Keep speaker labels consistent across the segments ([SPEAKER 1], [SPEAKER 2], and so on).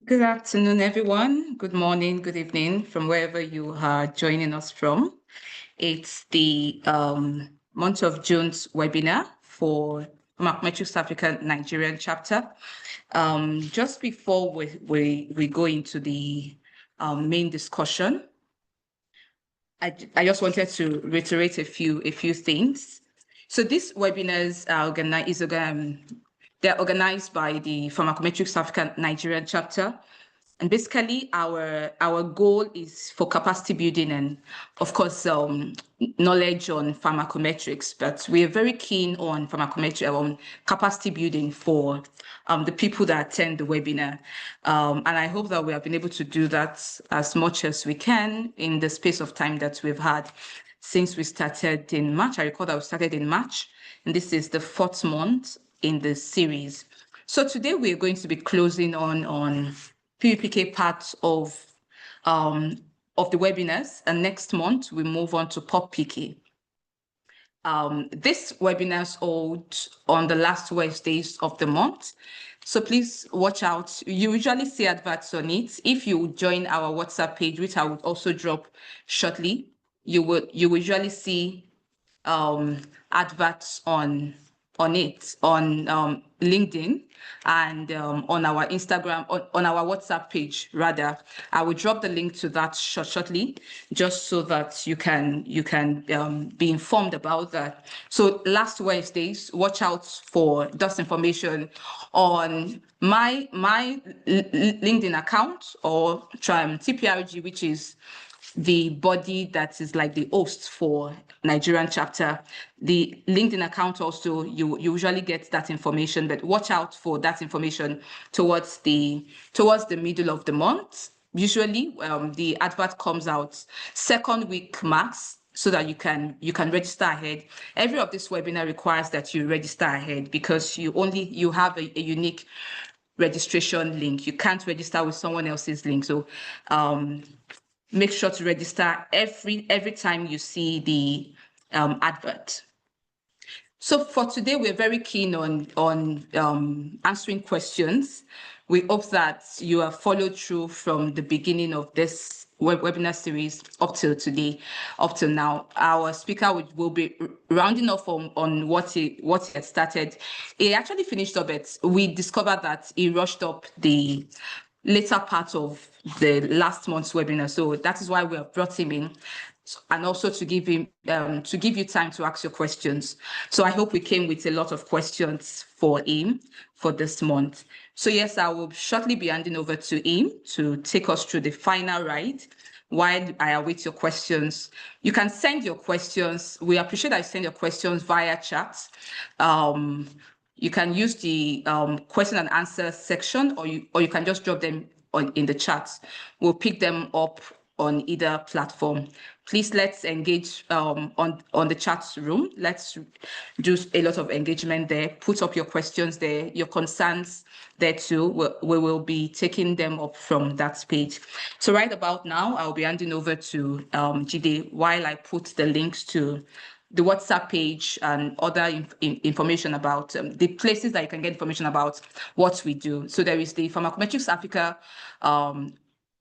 [SPEAKER 1] Good afternoon, everyone. Good morning, good evening, from wherever you are joining us from. It's the month of June's webinar for PMXAfrica Nigerian chapter. Just before we go into the main discussion, I just wanted to reiterate a few things. So these webinars are they're organized by the Pharmacometrics Africa Nigerian chapter. And basically, our goal is for capacity building and, of course, knowledge on pharmacometrics. But we are very keen on capacity building for the people that attend the webinar. And I hope that we have been able to do that as much as we can in the space of time that we've had since we started in March. I recall that we started in March, and this is the 4th month in the series. So today we're going to be closing on PBPK part of the webinars, and next month we move on to POP-PK. This webinars hold on the last Wednesdays of the month, so please watch out. You usually see adverts on it. If you join our WhatsApp page, which I would also drop shortly, you will usually see adverts on it on LinkedIn and on our Instagram, on our WhatsApp page rather. I will drop the link to that shortly, just so that you can be informed about that. So last Wednesdays, watch out for this information on my LinkedIn account, or TPRG, which is the body that is like the host for Nigerian chapter. The LinkedIn account also, you usually get that information, but watch out for that information towards the middle of the month. Usually, the advert comes out second week max, so that you can register ahead. Every of this webinar requires that you register ahead, because you have a unique registration link. You can't register with someone else's link. So make sure to register every time you see the advert. So for today, we're very keen on answering questions. We hope that you have followed through from the beginning of this webinar series up till today, up till now. Our speaker will be rounding off on what he had started. He actually finished up, but we discovered that he rushed up the later part of the last month's webinar. So that is why we have brought him in, and also to give you time to ask your questions. So I hope we came with a lot of questions for him for this month. So yes, I will shortly be handing over to him to take us through the final ride. While I await your questions, you can send your questions. We appreciate that you send your questions via chat. You can use the question and answer section, or you can just drop them in the chat. We'll pick them up on either platform. Please, let's engage on the chat room. Let's do a lot of engagement there. Put up your questions there, your concerns there too. We will be taking them up from that page. So right about now, I'll be handing over to Jide while I put the links to the WhatsApp page and other information about the places that you can get information about what we do. So there is the Pharmacometrics Africa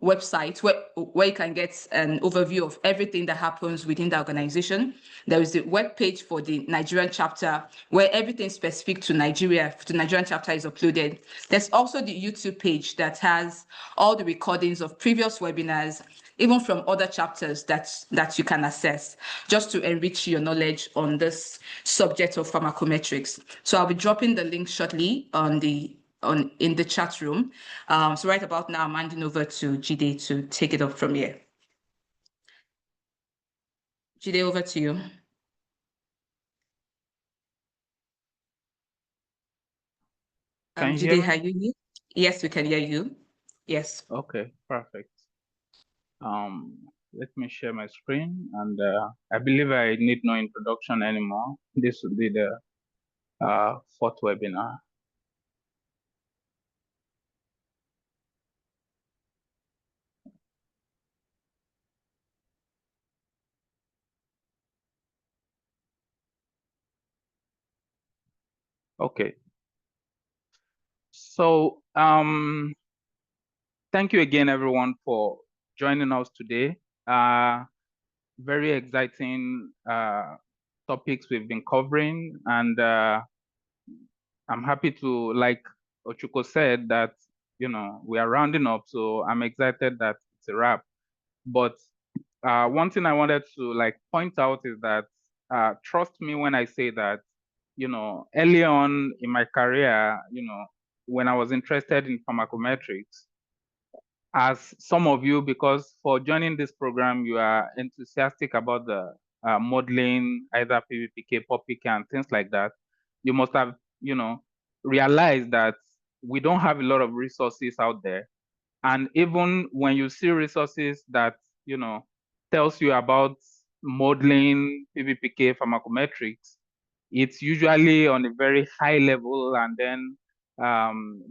[SPEAKER 1] website where you can get an overview of everything that happens within the organization. There is the web page for the Nigerian chapter, where everything specific to Nigerian chapter is uploaded. There's also the YouTube page that has all the recordings of previous webinars, even from other chapters that you can access, just to enrich your knowledge on this subject of pharmacometrics. So I'll be dropping the link shortly in the chat room. So right about now, I'm handing over to Jide to take it up from here. Jide, over to you. Jide, are you here? Yes, we can hear you. Yes.
[SPEAKER 2] Okay, perfect. Let me share my screen, and I believe I need no introduction anymore. This will be the 4th webinar. Okay. So thank you again, everyone, for joining us today. Very exciting topics we've been covering, and I'm happy to, like Ochuko said, that we are rounding up. So I'm excited that it's a wrap. But one thing I wanted to point out is that trust me when I say that early on in my career, when I was interested in pharmacometrics, as some of you, because for joining this program, you are enthusiastic about the modeling, either PBPK, POPPK, and things like that, you must have, realized that we don't have a lot of resources out there. And even when you see resources that, tells you about modeling PBPK pharmacometrics, it's usually on a very high level, and then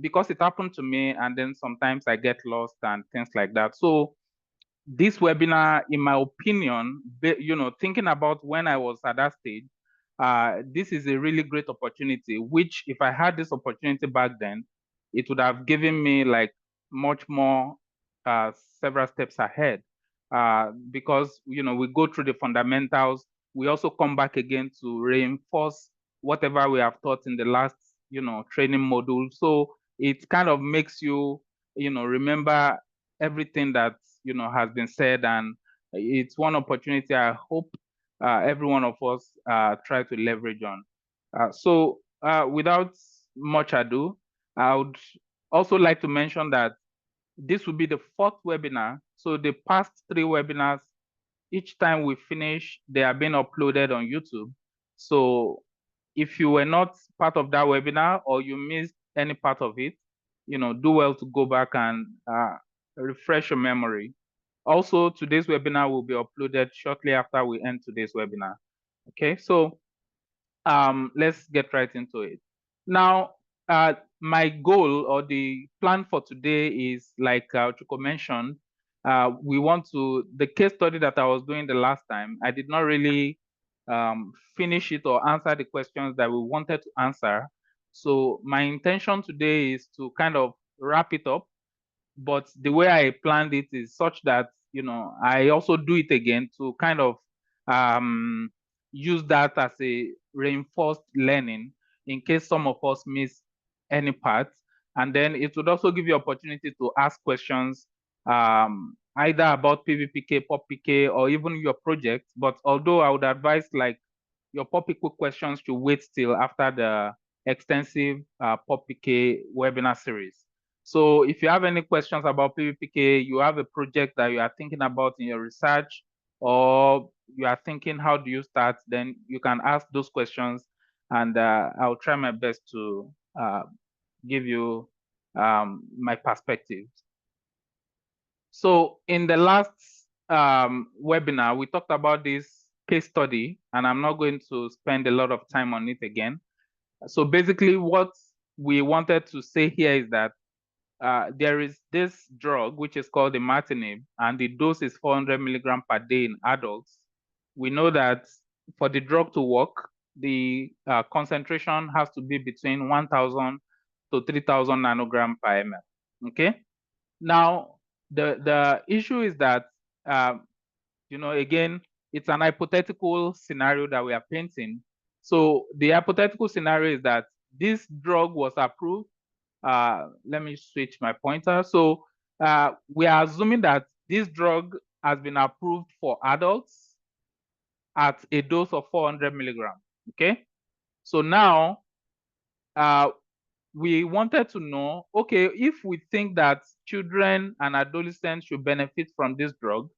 [SPEAKER 2] because it happened to me, and then sometimes I get lost and things like that. So this webinar, in my opinion, thinking about when I was at that stage, this is a really great opportunity, which if I had this opportunity back then, it would have given me much more several steps ahead, because we go through the fundamentals. We also come back again to reinforce whatever we have taught in the last training module. So it kind of makes you remember everything that has been said, and it's one opportunity I hope every one of us try to leverage on. So without much ado, I would also like to mention that this will be the fourth webinar. So the past 3 webinars, each time we finish, they are being uploaded on YouTube. So if you were not part of that webinar or you missed any part of it, do well to go back and refresh your memory. Also, today's webinar will be uploaded shortly after we end today's webinar. Okay, so let's get right into it. Now, my goal or the plan for today is, like Chuko mentioned, the case study that I was doing the last time, I did not really finish it or answer the questions that we wanted to answer. So my intention today is to kind of wrap it up, but the way I planned it is such that I also do it again to kind of use that as a reinforced learning in case some of us miss any part. And then it would also give you opportunity to ask questions either about PBPK, POPPK, or even your project. But although I would advise your POPPK questions to wait till after the extensive POPPK webinar series. So if you have any questions about PBPK, you have a project that you are thinking about in your research, or you are thinking, how do you start? Then you can ask those questions, and I'll try my best to give you my perspectives. So in the last webinar, we talked about this case study, and I'm not going to spend a lot of time on it again. So basically what we wanted to say here is that there is this drug, which is called imatinib, and the dose is 400 milligram per day in adults. We know that for the drug to work, the concentration has to be between 1,000 to 3,000 nanogram per ml. Okay. Now, the issue is that, again, it's an hypothetical scenario that we are painting. So the hypothetical scenario is that this drug was approved. Let me switch my pointer. So we are assuming that this drug has been approved for adults at a dose of 400 milligrams. Okay. So now we wanted to know, okay, if we think that children and adolescents should benefit from this drug,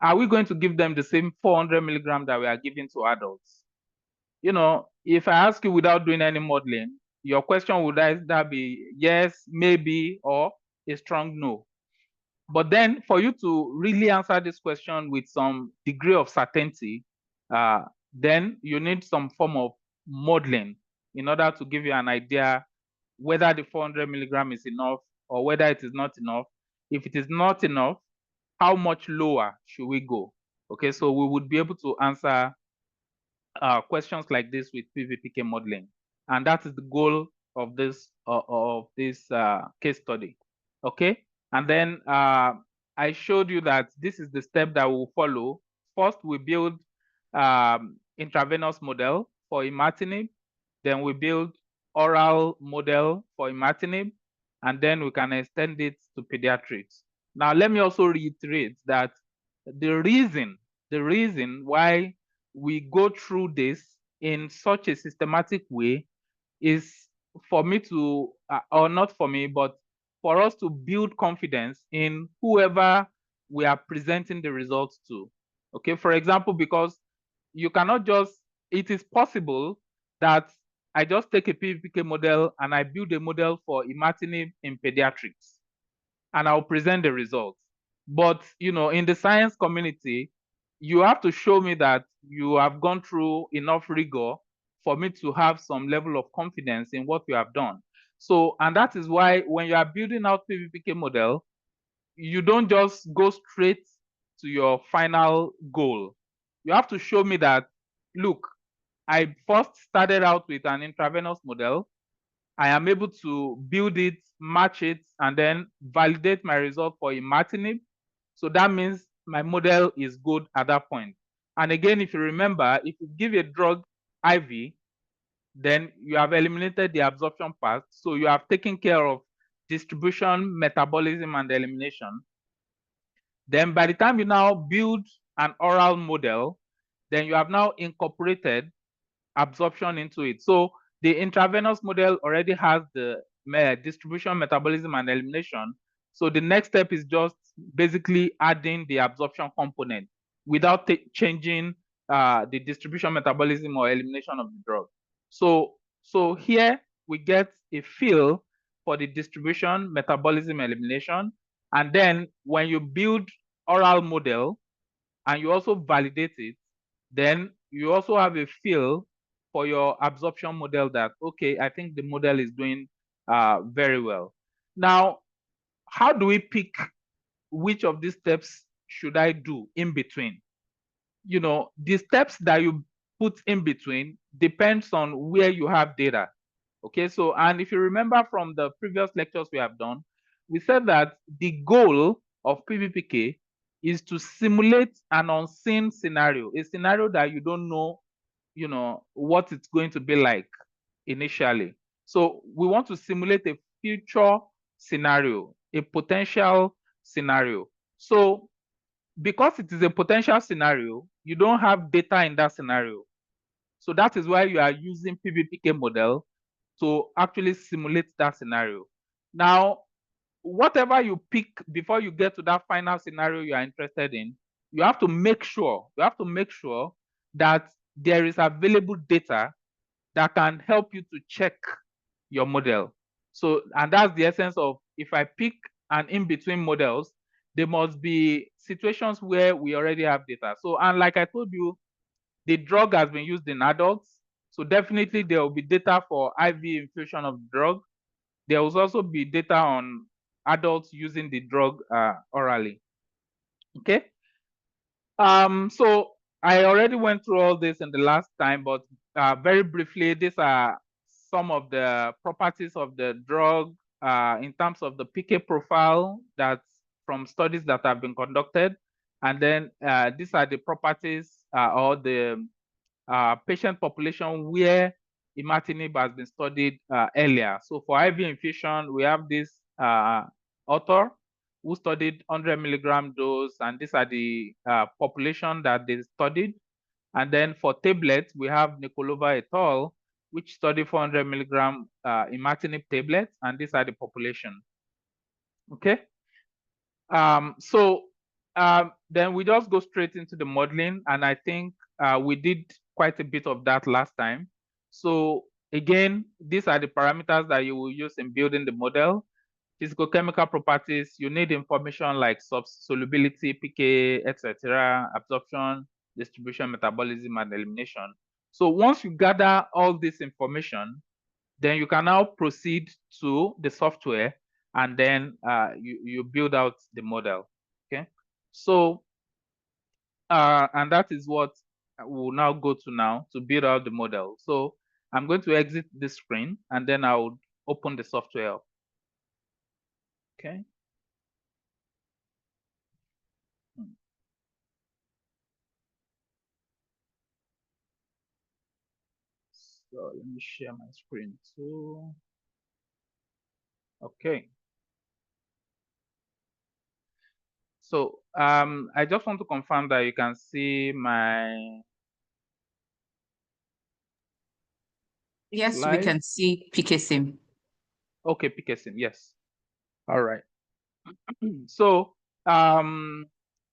[SPEAKER 2] are we going to give them the same 400 milligrams that we are giving to adults? If I ask you without doing any modeling, your question would either be yes, maybe, or a strong no. But then for you to really answer this question with some degree of certainty, then you need some form of modeling in order to give you an idea whether the 400 milligram is enough or whether it is not enough. If it is not enough, how much lower should we go? Okay, so we would be able to answer questions like this with PBPK modeling, and that is the goal of this case study. Okay, And then I showed you that this is the step that we'll follow. First, we build intravenous model for imatinib. Then we build oral model for imatinib, and then we can extend it to pediatrics. Now, let me also reiterate that the reason why we go through this in such a systematic way is for me to, or not for me, but for us to build confidence in whoever we are presenting the results to. Okay, for example, because you cannot just, it is possible that I just take a PBPK model and I build a model for imatinib in pediatrics and I'll present the results. But, you know, in the science community, you have to show me that you have gone through enough rigor for me to have some level of confidence in what you have done. So, and that is why when you are building out PBPK model, you don't just go straight to your final goal. You have to show me that, look, I first started out with an intravenous model. I am able to build it, match it, and then validate my result for imatinib. So that means my model is good at that point. And again, if you remember, if you give a drug IV, then you have eliminated the absorption part. So you have taken care of distribution, metabolism, and elimination. Then by the time you now build an oral model, then you have now incorporated absorption into it. So the intravenous model already has the distribution, metabolism, and elimination. So the next step is just basically adding the absorption component without changing the distribution, metabolism, or elimination of the drug. So here we get a feel for the distribution, metabolism, elimination. And then when you build oral model and you also validate it, then you also have a feel for your absorption model that, okay, I think the model is doing very well. Now, how do we pick which of these steps should I do in between? You know, the steps that you put in between depends on where you have data. Okay, so, and if you remember from the previous lectures we have done, we said that the goal of PBPK is to simulate an unseen scenario, a scenario that you don't know, you know, what it's going to be like initially. So we want to simulate a future scenario, a potential scenario. So because it is a potential scenario, you don't have data in that scenario. So that is why you are using PBPK model to actually simulate that scenario. Now, whatever you pick before you get to that final scenario you are interested in, you have to make sure that there is available data that can help you to check your model. So, and that's the essence of, if I pick an in-between models, there must be situations where we already have data. So, and like I told you, the drug has been used in adults. So definitely there will be data for IV infusion of the drug. There will also be data on adults using the drug orally. Okay. So I already went through all this in the last time, but very briefly, these are some of the properties of the drug in terms of the PK profile that's from studies that have been conducted. And then these are the properties or the patient population where imatinib has been studied earlier. So for IV infusion, we have this author who studied 100 milligram dose, and these are the population that they studied. And then for tablets, we have Nikolova et al., which studied 400 milligram imatinib tablets, and these are the population. Okay. Then we just go straight into the modeling, and I think we did quite a bit of that last time. So again, these are the parameters that you will use in building the model. Physicochemical properties, you need information like solubility, PK, etc., absorption, distribution, metabolism, and elimination. So once you gather all this information, then you can now proceed to the software, and then you build out the model. Okay, so and that is what we'll now go to now to build out the model. So I'm going to exit this screen, and then I'll open the software up. Okay. So let me share my screen too. Okay. So I just want to confirm that you can see my
[SPEAKER 1] Yes, we
[SPEAKER 2] slide.
[SPEAKER 1] can see PKSIM.
[SPEAKER 2] Okay, PKSIM, yes. All right. So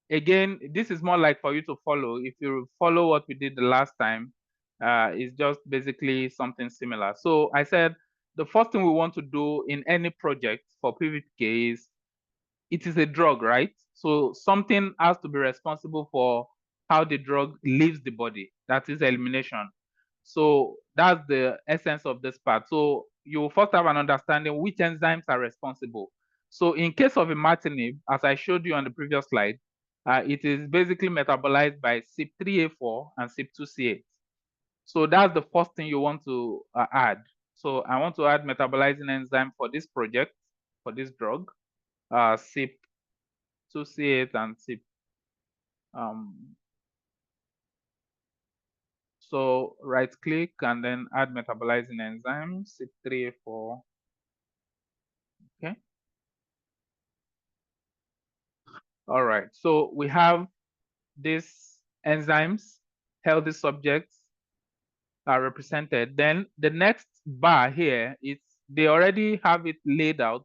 [SPEAKER 2] again, this is more like for you to follow. If you follow what we did the last time, it's just basically something similar. So I said the first thing we want to do in any project for PBPK is it is a drug, right? So something has to be responsible for how the drug leaves the body. That is elimination. So that's the essence of this part. So you will first have an understanding which enzymes are responsible. So in case of imatinib, as I showed you on the previous slide, it is basically metabolized by CYP3A4 and CYP2C8. So that's the first thing you want to add. So I want to add metabolizing enzyme for this project, for this drug, CYP2C8 and CYP. So right click and then add metabolizing enzyme, CYP3A4. Okay. All right. So we have these enzymes, healthy subjects are represented. Then the next bar here is they already have it laid out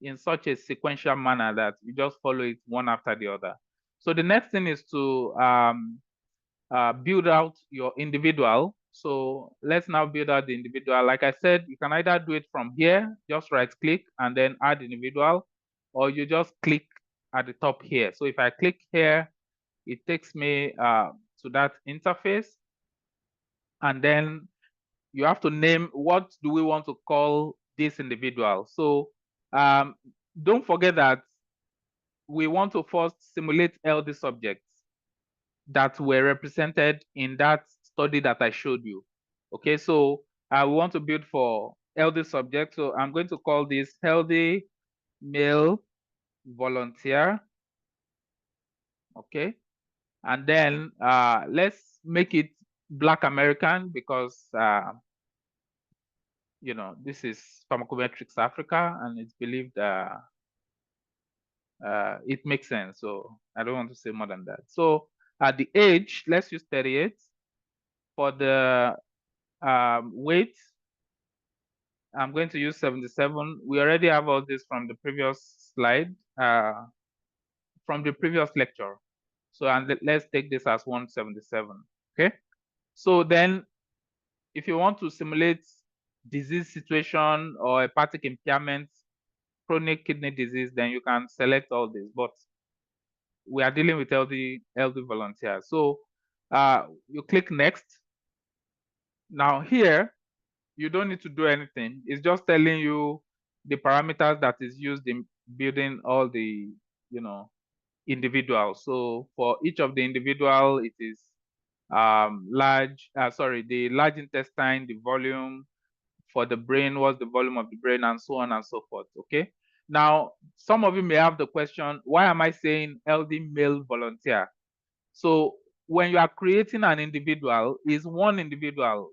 [SPEAKER 2] in such a sequential manner that you just follow it one after the other. So the next thing is to build out your individual. So let's now build out the individual. Like I said, you can either do it from here, just right click and then add individual, or you just click at the top here. So if I click here, it takes me to that interface. And then you have to name what do we want to call this individual. So don't forget that we want to first simulate healthy subjects that were represented in that study that I showed you. Okay, so I want to build for healthy subjects. So I'm going to call this healthy male volunteer. Okay, and then let's make it Black American because you know this is Pharmacometrics Africa and it's believed it makes sense. So I don't want to say more than that. So at the age, let's use 38. For the weight, I'm going to use 77. We already have all this from the previous slide, from the previous lecture. So and let's take this as 177. Okay. So then if you want to simulate disease situation or hepatic impairment, chronic kidney disease, then you can select all this. But we are dealing with healthy volunteers. So you click next. Now here, you don't need to do anything. It's just telling you the parameters that is used in building all the, you know, individuals. So for each of the individual, it is the large intestine, the volume. For the brain, what's the volume of the brain, and so on and so forth. Okay. Now, some of you may have the question, why am I saying healthy male volunteer? So when you are creating an individual, is one individual.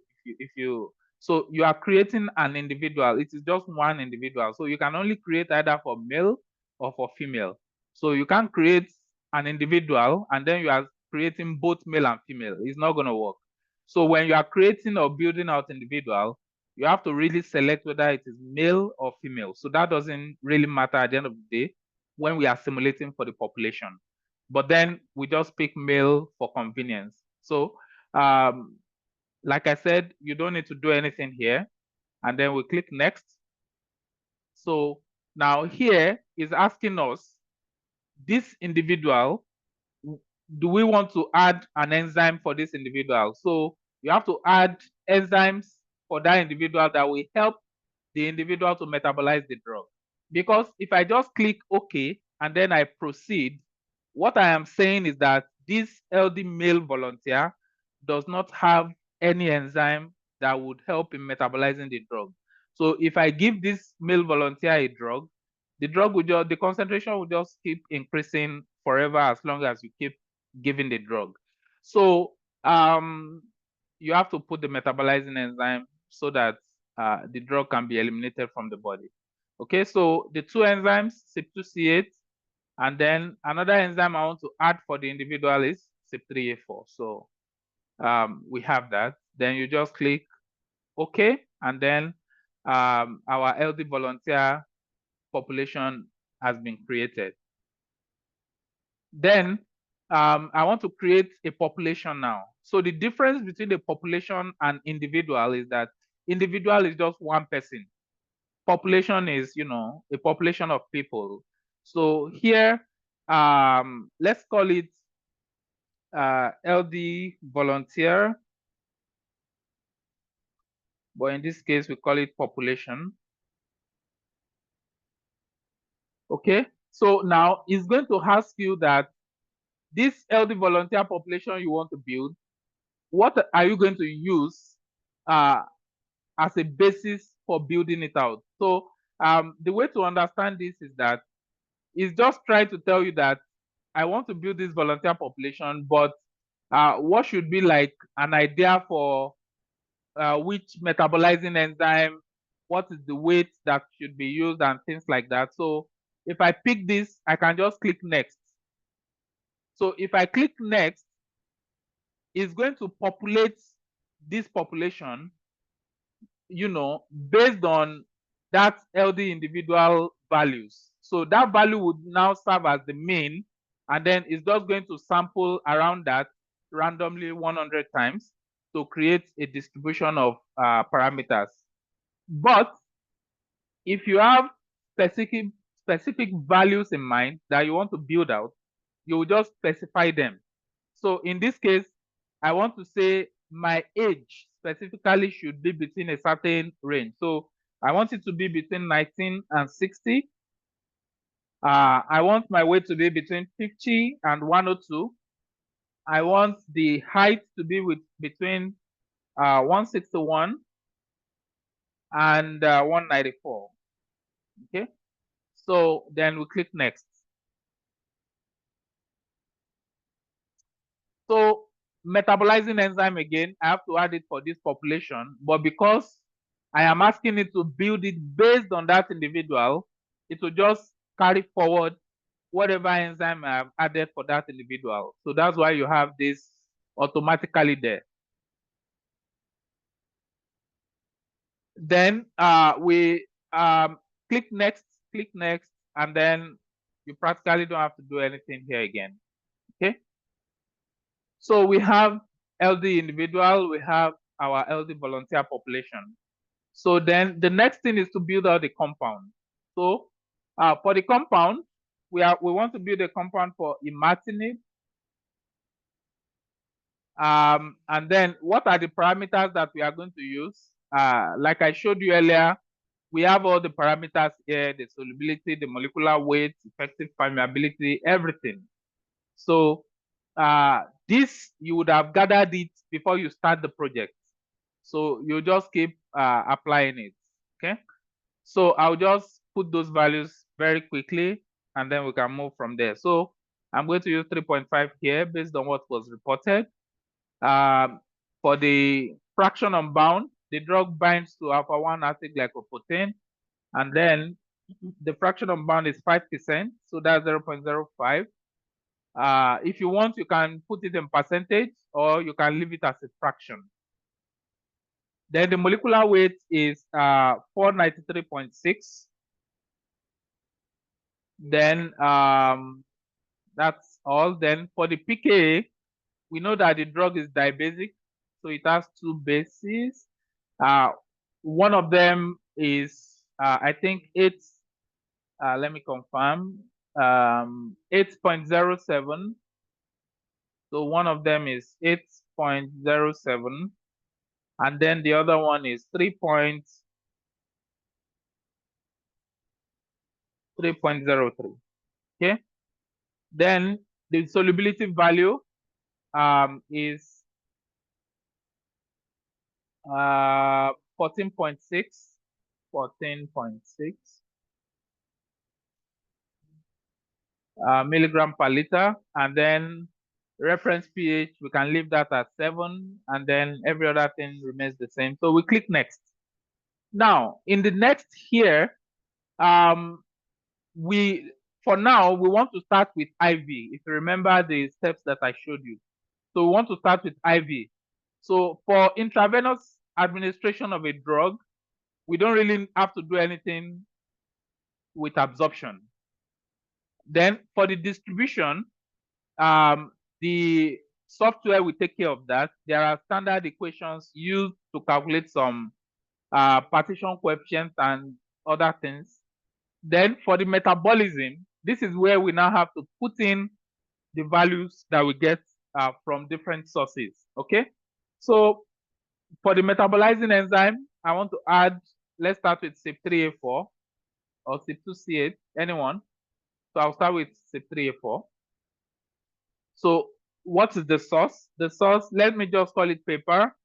[SPEAKER 2] So you are creating an individual, it is just one individual. So you can only create either for male or for female. So you can't create an individual and then you are creating both male and female. It's not going to work. So when you are creating or building out individual, you have to really select whether it is male or female. So that doesn't really matter at the end of the day when we are simulating for the population. But then we just pick male for convenience. So like I said, you don't need to do anything here. And then we click next. So now here is asking us, this individual, do we want to add an enzyme for this individual? So you have to add enzymes for that individual that will help the individual to metabolize the drug. Because if I just click OK and then I proceed, what I am saying is that this healthy male volunteer does not have any enzyme that would help in metabolizing the drug. So if I give this male volunteer a drug, the concentration will just keep increasing forever as long as you keep giving the drug. So you have to put the metabolizing enzyme. so that the drug can be eliminated from the body. Okay, so the two enzymes, CYP2C8, and then another enzyme I want to add for the individual is CYP3A4. So we have that. Then you just click OK, and then our healthy volunteer population has been created. Then I want to create a population now. So the difference between the population and individual is that individual is just one person. Population is, a population of people. So here, let's call it LD volunteer, but in this case, we call it population. Okay, so now it's going to ask you that this LD volunteer population you want to build, what are you going to use as a basis for building it out? So the way to understand this is that it's just trying to tell you that I want to build this volunteer population, but what should be like an idea for which metabolizing enzyme, what is the weight that should be used and things like that. So if I pick this, I can just click next. So if I click next, it's going to populate this population, based on that LD individual values. So that value would now serve as the main, and then it's just going to sample around that randomly 100 times to create a distribution of parameters. But if you have specific values in mind that you want to build out, you will just specify them. So in this case, I want to say my age specifically should be between a certain range. So I want it to be between 19 and 60. I want my weight to be between 50 and 102. I want the height to be between 161 and 194. Okay, so then we click next. So metabolizing enzyme again, I have to add it for this population, but because I am asking it to build it based on that individual, it will just carry forward whatever enzyme I have added for that individual. So that's why you have this automatically there. Then we click next, and then you practically don't have to do anything here again. Okay. So we have LD individual, we have our LD volunteer population. So then the next thing is to build out the compound. So for the compound, we want to build a compound for imatinib. And then what are the parameters that we are going to use? Like I showed you earlier, we have all the parameters here, the solubility, the molecular weight, effective permeability, everything. So this, you would have gathered it before you start the project. So you just keep applying it, okay? So I'll just put those values very quickly, and then we can move from there. So I'm going to use 3.5 here based on what was reported. For the fraction unbound, the drug binds to alpha-1 acylglycoprotein, and then the fraction unbound is 5%, so that's 0.05. If you want, you can put it in percentage, or you can leave it as a fraction. Then the molecular weight is 493.6. Then that's all. Then for the PK, we know that the drug is dibasic, so it has two bases. One of them is, I think it's, let me confirm, 8.07. So one of them is 8.07, and then the other one is 3.03. Okay. Then the solubility value is 14.6 milligram per liter, and then Reference pH, we can leave that at 7, and then every other thing remains the same. So we click next. Now, in the next here, for now, we want to start with IV. If you remember the steps that I showed you. So we want to start with IV. So for intravenous administration of a drug, we don't really have to do anything with absorption. Then for the distribution, the software will take care of that. There are standard equations used to calculate some partition coefficients and other things. Then for the metabolism, this is where we now have to put in the values that we get from different sources. Okay, so for the metabolizing enzyme, I want to add, let's start with CYP3A4 or CYP2C8, anyone. So I'll start with CYP3A4. So what is the source? The source, let me just call it paper,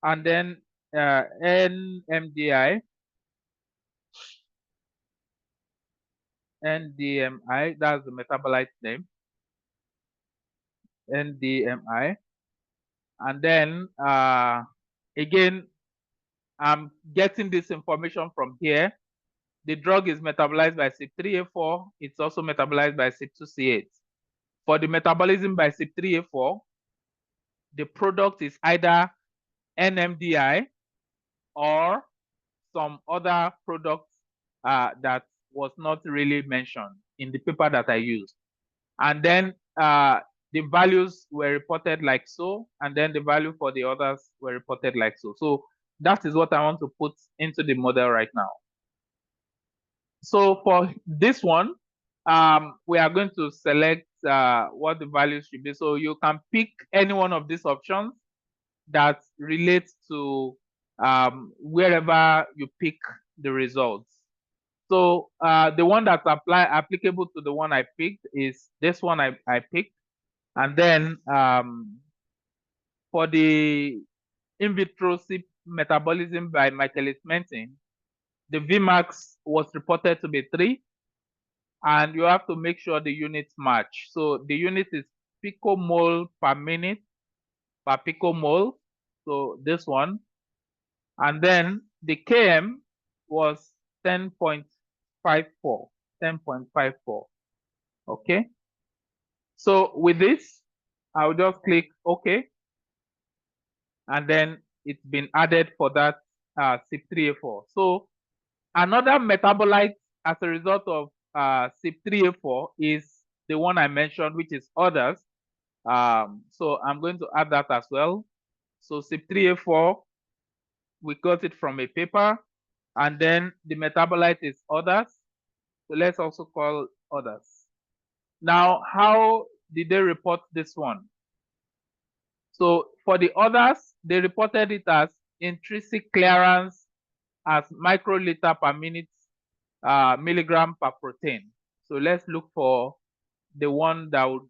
[SPEAKER 2] and then NMDI, that's the metabolite name, NDMI. And then again, I'm getting this information from here. The drug is metabolized by CYP3A4. It's also metabolized by CYP2C8. For the metabolism by CYP3A4, the product is either NMDI or some other product that was not really mentioned in the paper that I used. And then the values were reported like so, and then the value for the others were reported like so. So that is what I want to put into the model right now. So for this one, we are going to select what the values should be. So you can pick any one of these options that relates to wherever you pick the results. So the one that's applicable to the one I picked is this one I picked. And then for the in vitro CYP metabolism by Michaelis-Menten, the Vmax was reported to be 3. And you have to make sure the units match. So the unit is picomole per minute per picomole. So this one. And then the Km was 10.54. 10.54. Okay. So with this, I'll just click OK. And then it's been added for that CYP3A4. So another metabolite as a result of CYP3A4 is the one I mentioned, which is others. So I'm going to add that as well. So CYP3A4, we got it from a paper, and then the metabolite is others. So let's also call others. Now, how did they report this one? So for the others, they reported it as intrinsic clearance as microliter per minute milligram per protein. So let's look for the one that would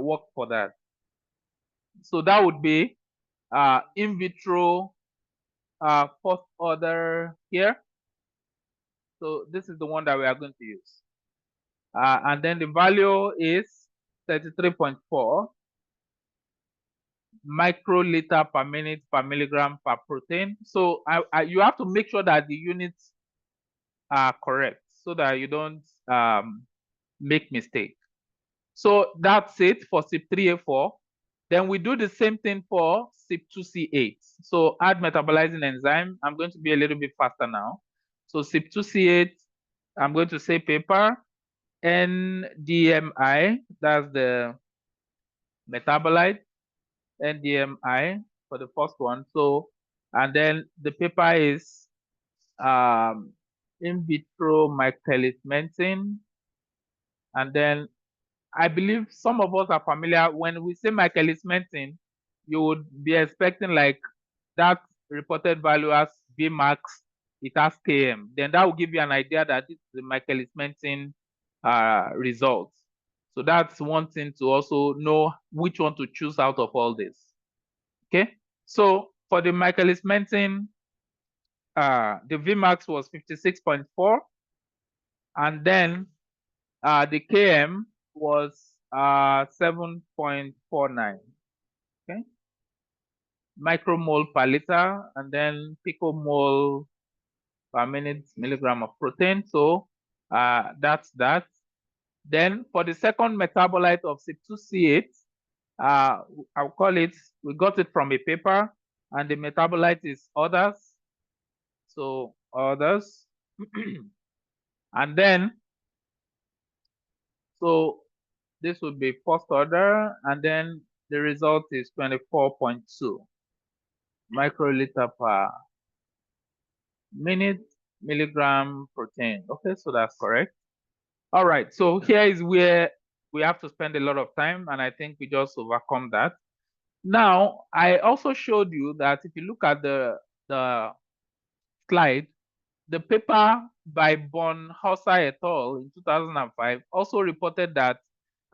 [SPEAKER 2] work for that. So that would be in vitro first order here. So this is the one that we are going to use. And then the value is 33.4 microliter per minute per milligram per protein. So you have to make sure that the units are correct so that you don't make mistake. So that's it for CYP3A4. Then we do the same thing for CYP2C8. So add metabolizing enzyme. I'm going to be a little bit faster now. So CYP2C8, I'm going to say paper. NDMI, that's the metabolite. NDMI for the first one. So, and then the paper is in vitro Michaelis-Menten. And then I believe some of us are familiar. When we say Michaelis-Menten, you would be expecting like that reported value as Vmax, it has Km. Then that will give you an idea that it's the Michaelis-Menten results. So that's one thing to also know which one to choose out of all this. Okay, so for the Michaelis-Menten, the Vmax was 56.4, and then the Km was 7.49. Okay, micromole per liter, and then picomole per minute milligram of protein. So that's that. Then for the second metabolite of CYP2C8, I'll call it, we got it from a paper, and the metabolite is others. So others. And then, so this would be first order, and then the result is 24.2 microliter per minute milligram protein. Okay, so that's correct. All right, so here is where we have to spend a lot of time, and I think we just overcome that. Now, I also showed you that if you look at the slide, the paper by Bonhauser et al. In 2005 also reported that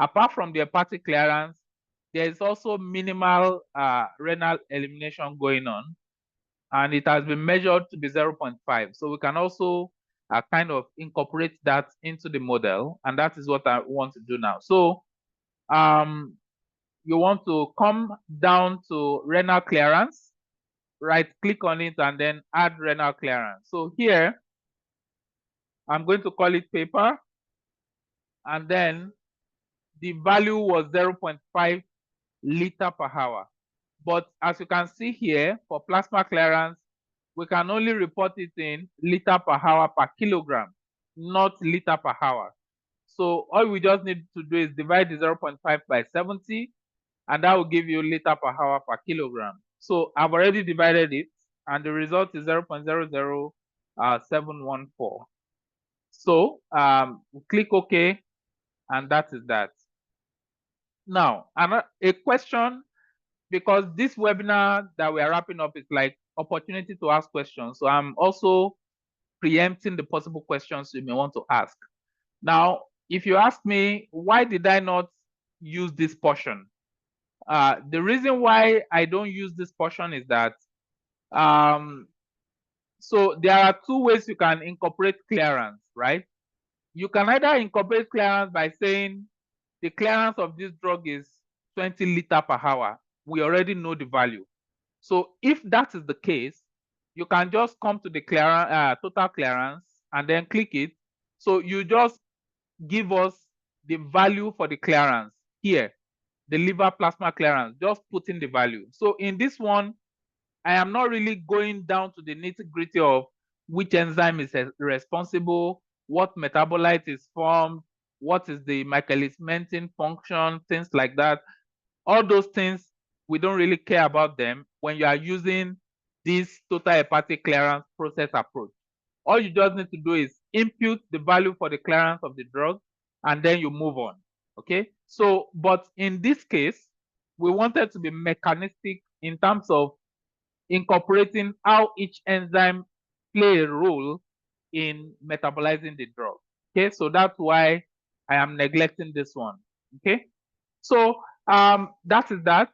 [SPEAKER 2] apart from the hepatic clearance, there is also minimal renal elimination going on, and it has been measured to be 0.5. So we can also kind of incorporate that into the model, and that is what I want to do now. So you want to come down to renal clearance, right click on it, and then add renal clearance. So here, I'm going to call it paper, and then the value was 0.5 liter per hour. But as you can see here, for plasma clearance, we can only report it in liter per hour per kilogram, not liter per hour. So all we just need to do is divide the 0.5 by 70, and that will give you liter per hour per kilogram. So I've already divided it, and the result is 0.00714. So we click OK, and that is that. Now, a question, because this webinar that we are wrapping up is like opportunity to ask questions. So I'm also preempting the possible questions you may want to ask. Now, if you ask me, why did I not use this portion? The reason why I don't use this portion is that, so there are two ways you can incorporate clearance, right? You can either incorporate clearance by saying the clearance of this drug is 20 liter per hour. We already know the value. So if that is the case, you can just come to the total clearance and then click it. So you just give us the value for the clearance here, the liver plasma clearance, just put in the value. So in this one, I am not really going down to the nitty-gritty of which enzyme is responsible, what metabolite is formed, what is the Michaelis-Menten function, things like that. All those things, we don't really care about them when you are using this total hepatic clearance process approach. All you just need to do is input the value for the clearance of the drug, and then you move on. Okay, so but in this case, we wanted to be mechanistic in terms of incorporating how each enzyme play a role in metabolizing the drug. Okay, so that's why I am neglecting this one. Okay, so that is that.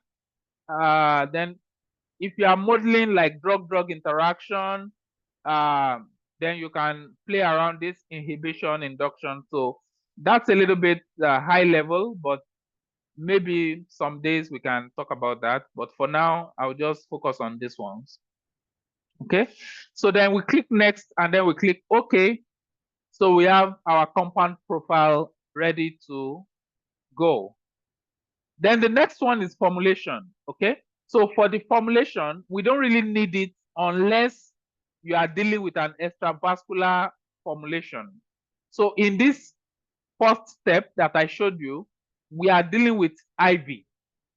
[SPEAKER 2] Then if you are modeling like drug-drug interaction, then you can play around this inhibition, induction. So that's a little bit high level, but maybe some days we can talk about that. But for now, I'll just focus on these ones. Okay, so then we click next, and then we click OK. So we have our compound profile ready to go. Then the next one is formulation. Okay, so for the formulation, we don't really need it unless you are dealing with an extravascular formulation. So in this first step that I showed you, we are dealing with IV.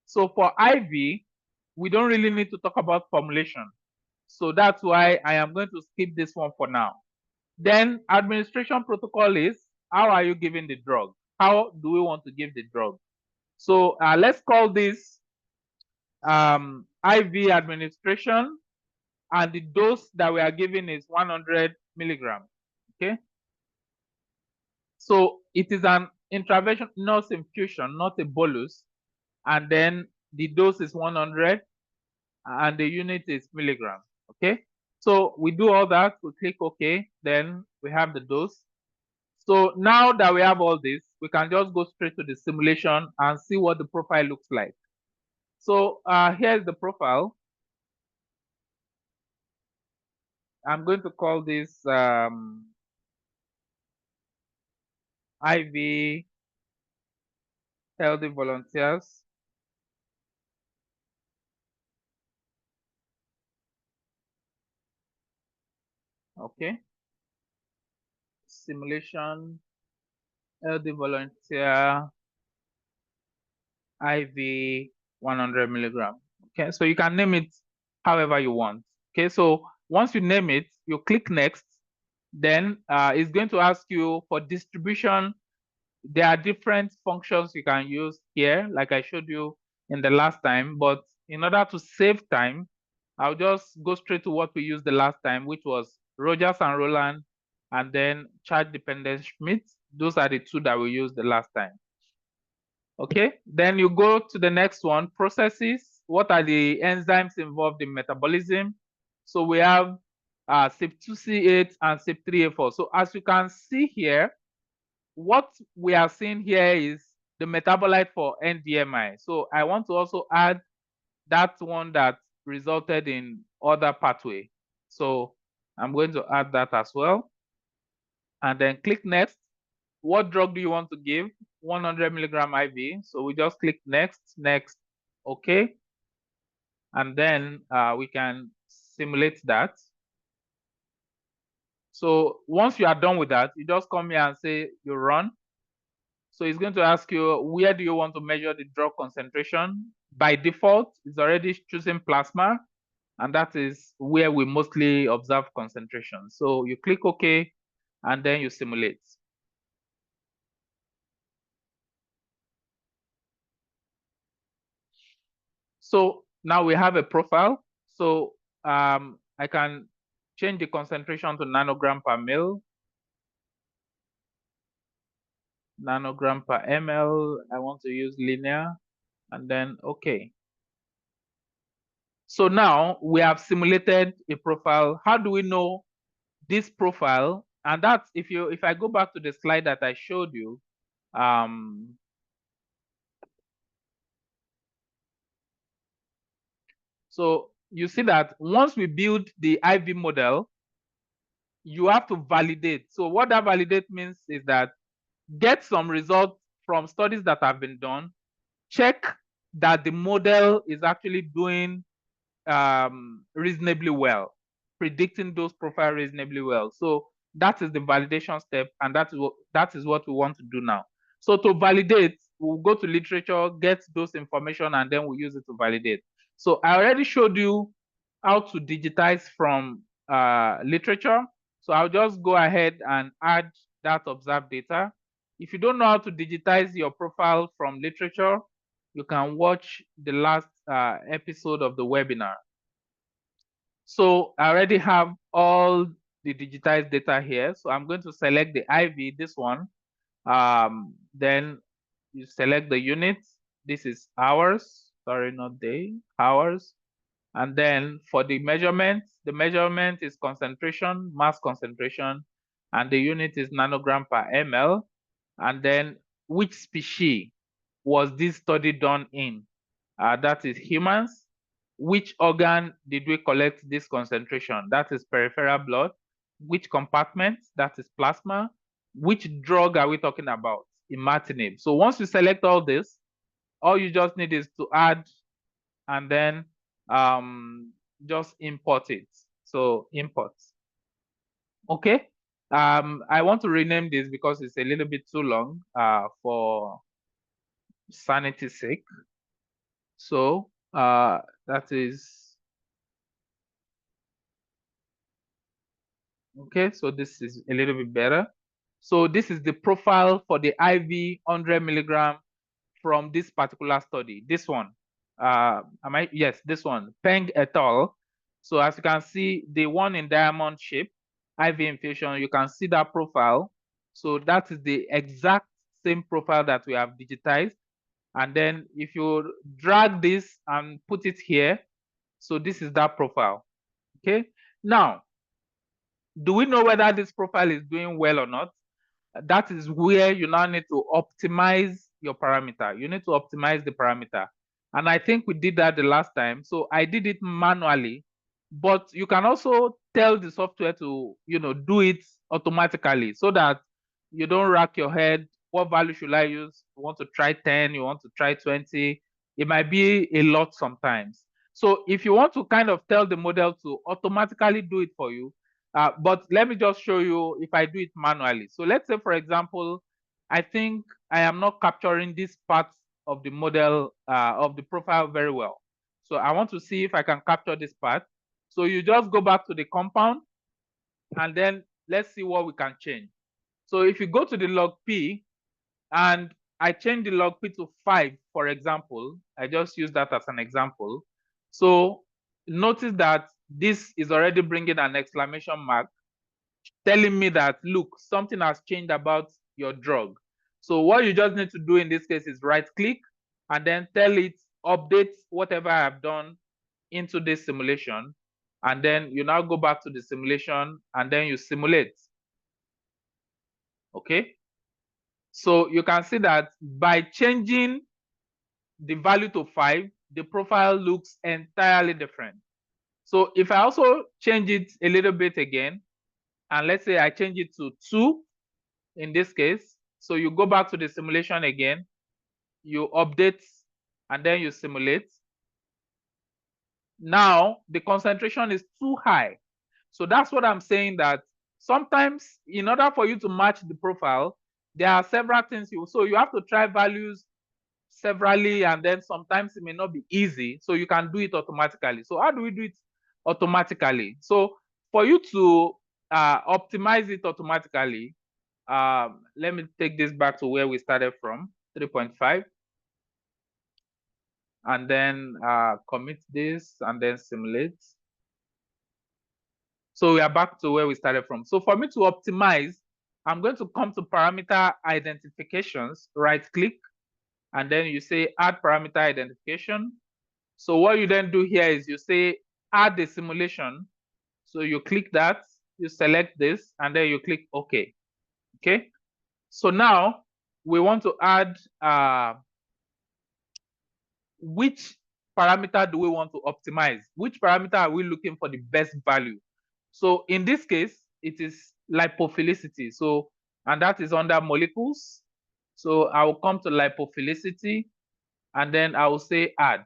[SPEAKER 2] So for IV, we don't really need to talk about formulation. So that's why I am going to skip this one for now. Then administration protocol is, how are you giving the drug? How do we want to give the drug? So let's call this IV administration, and the dose that we are giving is 100 milligrams. Okay. So it is an intravenous infusion, not a bolus. And then the dose is 100, and the unit is milligram. Okay. So we do all that, we click OK, then we have the dose. So now that we have all this, we can just go straight to the simulation and see what the profile looks like. So here's the profile. I'm going to call this IV healthy volunteers. Okay. Simulation, healthy volunteer, IV 100 milligram. Okay, so you can name it however you want. Okay, so once you name it, you click next. Then it's going to ask you for distribution. There are different functions you can use here, like I showed you in the last time. But in order to save time, I'll just go straight to what we used the last time, which was Rogers and Roland, and then charge dependent Schmidt. Those are the two that we used the last time. Okay, then you go to the next one, processes. What are the enzymes involved in metabolism? So we have CYP2C8 and CYP3A4. So as you can see here, what we are seeing here is the metabolite for NDMI. So I want to also add that one that resulted in other pathway. So I'm going to add that as well. And then click next. What drug do you want to give? 100 milligram IV. So we just click next, next, okay. And then we can simulate that. So once you are done with that, you just come here and say you run. So it's going to ask you, where do you want to measure the drug concentration? By default, it's already choosing plasma, and that is where we mostly observe concentration. So you click OK, and then you simulate. So now we have a profile. So I can change the concentration to nanogram per ml, nanogram per ml. I want to use linear, and then OK. So now we have simulated a profile. How do we know this profile? And that's if I go back to the slide that I showed you, so you see that once we build the IV model, you have to validate. So what that validate means is that get some results from studies that have been done, check that the model is actually doing reasonably well, predicting those profiles reasonably well. So that is the validation step, and that is what we want to do now. So to validate, we'll go to literature, get those information, and then we'll use it to validate. So I already showed you how to digitize from literature. So I'll just go ahead and add that observed data. If you don't know how to digitize your profile from literature, you can watch the last episode of the webinar. So I already have all the digitized data here. So I'm going to select the IV, this one. Then you select the units. This is hours, sorry, not day, hours. And then for the measurement is concentration, mass concentration, and the unit is nanogram per ml. And then which species was this study done in? That is humans. Which organ did we collect this concentration? That is peripheral blood. Which compartment? That is plasma. Which drug are we talking about? Imatinib. So once you select all this, all you just need is to add and then just import it. So import. Okay. I want to rename this because it's a little bit too long for sanity's sake. So that is okay. So this is a little bit better. So this is the profile for the IV 100 milligram from this particular study. This one, yes, this one, Peng et al. So as you can see, the one in diamond shape, IV infusion, you can see that profile. So that is the exact same profile that we have digitized. And then if you drag this and put it here, so this is that profile. Okay. Now, do we know whether this profile is doing well or not? that is where you now need to optimize your parameter. You need to optimize the parameter. And I think we did that the last time. So I did it manually, but you can also tell the software to, do it automatically so that you don't rack your head. What value should I use? You want to try 10, you want to try 20. It might be a lot sometimes. So if you want to kind of tell the model to automatically do it for you, but let me just show you if I do it manually. So let's say, for example, I think I am not capturing this part of the model, of the profile very well. So I want to see if I can capture this part. So you just go back to the compound and then let's see what we can change. So if you go to the log P and I change the log P to 5, for example, I just use that as an example. So notice that this is already bringing an exclamation mark, telling me that, look, something has changed about your drug. So what you just need to do in this case is right click and then tell it, update whatever I have done into this simulation. And then you now go back to the simulation and then you simulate. Okay. So you can see that by changing the value to 5, the profile looks entirely different. So if I also change it a little bit again, and let's say I change it to 2 in this case, so you go back to the simulation again, you update, and then you simulate. Now the concentration is too high. So that's what I'm saying, that sometimes in order for you to match the profile, there are several things so you have to try values severally, and then sometimes it may not be easy, so you can do it automatically. So how do we do it automatically? So for you to optimize it automatically, let me take this back to where we started from, 3.5, and then commit this and then simulate. So we are back to where we started from. So for me to optimize, I'm going to come to parameter identifications, right click, and then you say add parameter identification. So what you then do here is you say add the simulation. So you click that, you select this, and then you click OK. Okay. So now we want to add which parameter do we want to optimize? Which parameter are we looking for the best value? So in this case, it is lipophilicity. So, and that is under molecules. So I will come to lipophilicity and then I will say add.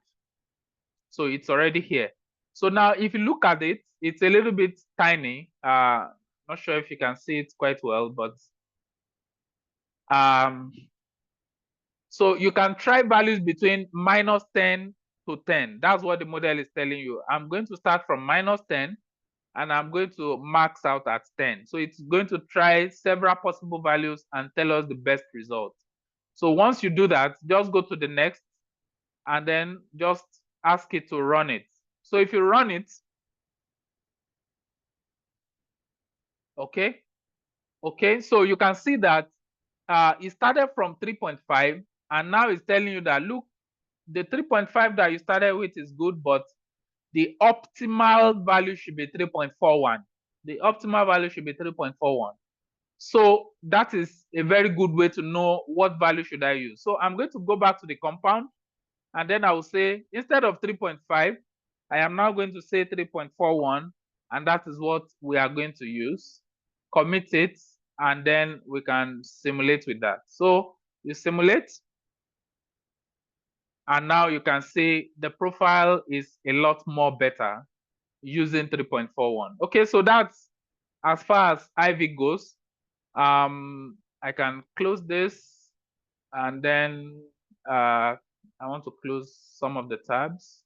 [SPEAKER 2] So it's already here. So now if you look at it, it's a little bit tiny. Not sure if you can see it quite well, but so you can try values between -10 to 10. That's what the model is telling you. I'm going to start from -10 and I'm going to max out at 10. So it's going to try several possible values and tell us the best result. So once you do that, just go to the next and then just ask it to run it. So if you run it, okay, so you can see that it started from 3.5 and now it's telling you that, look, the 3.5 that you started with is good, but the optimal value should be 3.41. The optimal value should be 3.41. So that is a very good way to know what value should I use. So I'm going to go back to the compound and then I will say, instead of 3.5, I am now going to say 3.41, and that is what we are going to use. Commit it, and then we can simulate with that. So you simulate, and now you can see the profile is a lot more better using 3.41. Okay, so that's as far as IV goes. I can close this, and then I want to close some of the tabs.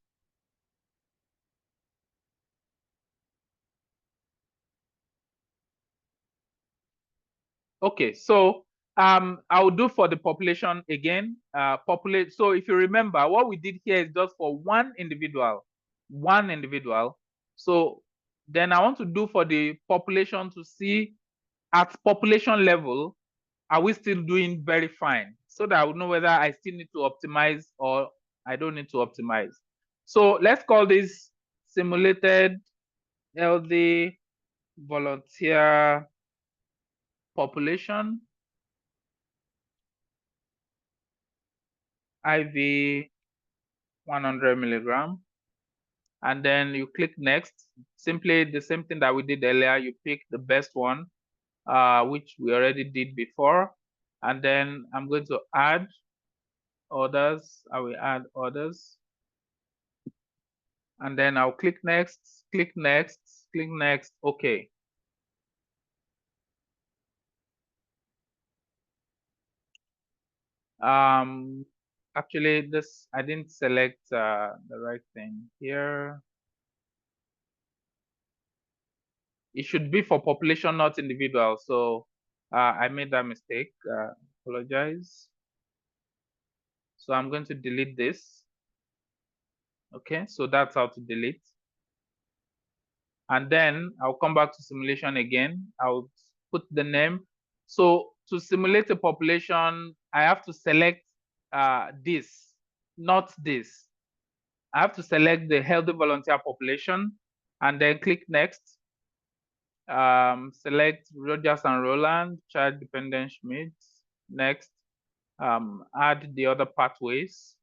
[SPEAKER 2] Okay, so I will do for the population again. So if you remember, what we did here is just for one individual. So then I want to do for the population to see at population level, are we still doing very fine? So that I would know whether I still need to optimize or I don't need to optimize. So let's call this simulated healthy volunteer population. IV 100 milligram, and then you click next. Simply the same thing that we did earlier. You pick the best one, which we already did before, and then I'm going to add others. I will add others, and then I'll click next, click next, click next. Okay. Actually, this I didn't select the right thing here. It should be for population, not individual. So I made that mistake. Apologize. So I'm going to delete this. Okay, so that's how to delete. And then I'll come back to simulation again. I'll put the name. So to simulate a population, I have to select this, not this. I have to select the healthy volunteer population and then click next. Select Rogers and Roland, child dependent Schmidt. Next, add the other pathways.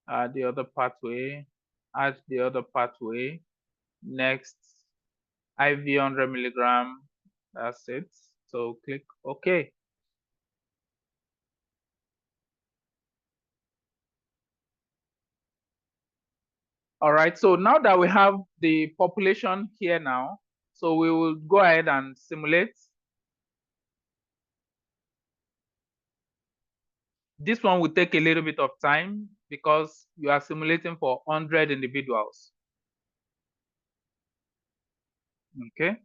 [SPEAKER 2] Add the other pathway. Add the other pathway. Next, IV 100 milligram. That's it. So click OK. All right, so now that we have the population here now, so we will go ahead and simulate. This one will take a little bit of time because you are simulating for 100 individuals. Okay.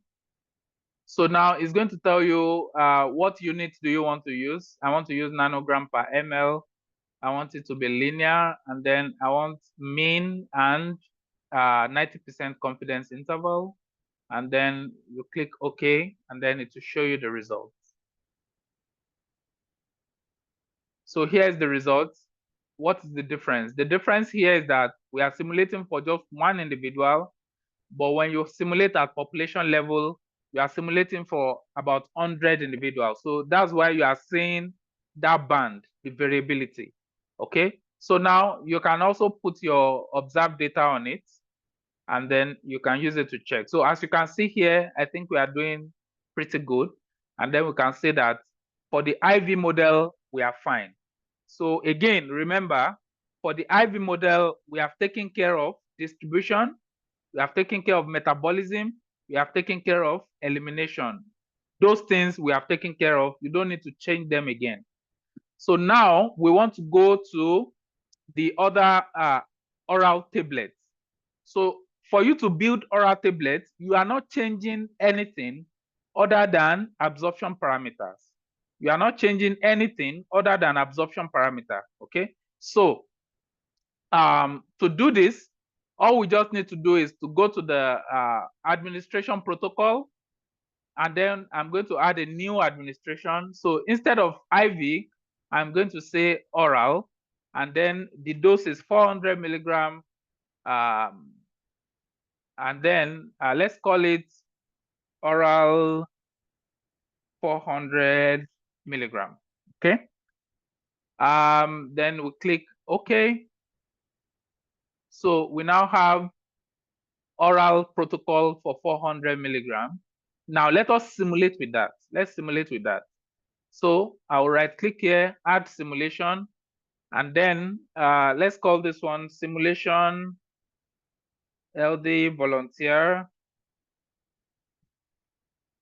[SPEAKER 2] So now it's going to tell you what unit do you want to use. I want to use nanogram per ml. I want it to be linear, and then I want mean and 90% confidence interval. And then you click OK, and then it will show you the results. So here's the results. What is the difference? The difference here is that we are simulating for just one individual, but when you simulate at population level, you are simulating for about 100 individuals. So that's why you are seeing that band, the variability. Okay, so now you can also put your observed data on it, and then you can use it to check. So as you can see here, I think we are doing pretty good. And then we can say that for the IV model, we are fine. So again, remember, for the IV model, we have taken care of distribution, we have taken care of metabolism, we have taken care of elimination. Those things we have taken care of. You don't need to change them again. So now we want to go to the other oral tablets. So for you to build oral tablets, you are not changing anything other than absorption parameters. You are not changing anything other than absorption parameter, okay? So to do this, all we just need to do is to go to the administration protocol, and then I'm going to add a new administration. So instead of IV, I'm going to say oral, and then the dose is 400 milligram. And then let's call it oral 400 milligram, okay? Then we click OK. So we now have oral protocol for 400 milligram. Now let us simulate with that. Let's simulate with that. So I'll right click here, add simulation, and then let's call this one simulation LD volunteer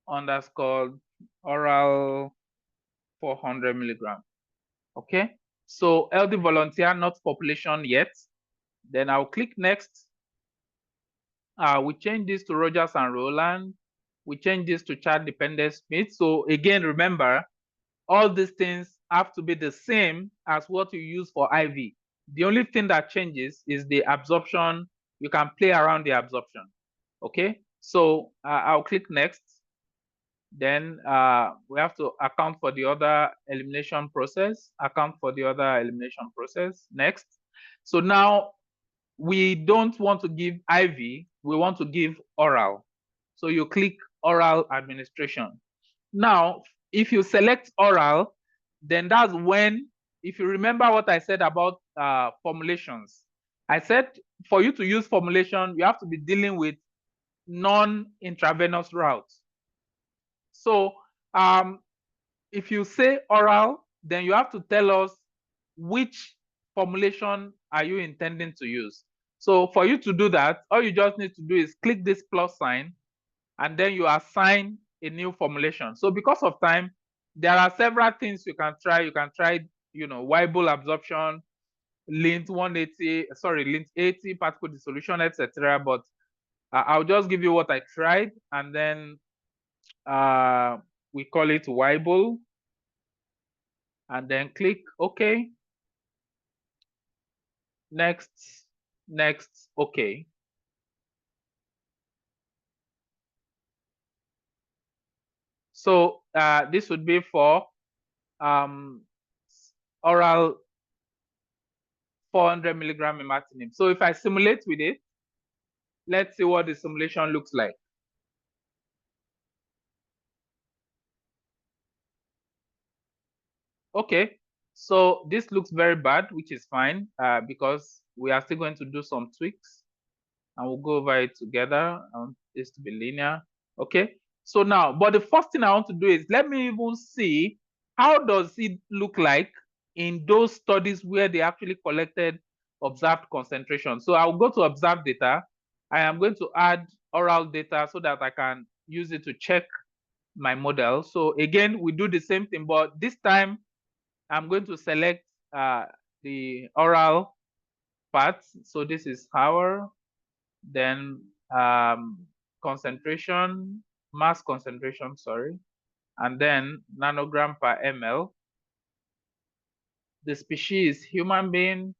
[SPEAKER 2] underscore oral 400 milligram. Okay, so LD volunteer, not population yet. Then I'll click next. We change this to Rogers and Roland. We change this to child dependent Schmidt. So again, remember, all these things have to be the same as what you use for IV. The only thing that changes is the absorption. You can play around the absorption. Okay, so I'll click next. Then we have to account for the other elimination process, next. So now we don't want to give IV, we want to give oral. So you click oral administration. Now, if you select oral, then that's when if you remember what I said about formulations, I said for you to use formulation, you have to be dealing with non-intravenous routes. So if you say oral, then you have to tell us which formulation are you intending to use. So for you to do that, all you just need to do is click this plus sign, and then you assign a new formulation. So because of time, there are several things you can try. You can try, Weibull absorption, lint 180, lint 80, particle dissolution, etc. But I'll just give you what I tried, and then we call it Weibull, and then click OK. Next, OK. So this would be for oral 400 milligram imatinib. So if I simulate with it, let's see what the simulation looks like. Okay, so this looks very bad, which is fine because we are still going to do some tweaks, and we'll go over it together. I want this to be linear. Okay, so now, but the first thing I want to do is let me even see how does it look like in those studies where they actually collected observed concentration. So I'll go to observed data. I am going to add oral data so that I can use it to check my model. So again, we do the same thing, but this time I'm going to select the oral part. So this is our, then concentration, mass concentration, sorry, and then nanogram per ml. The species is human being,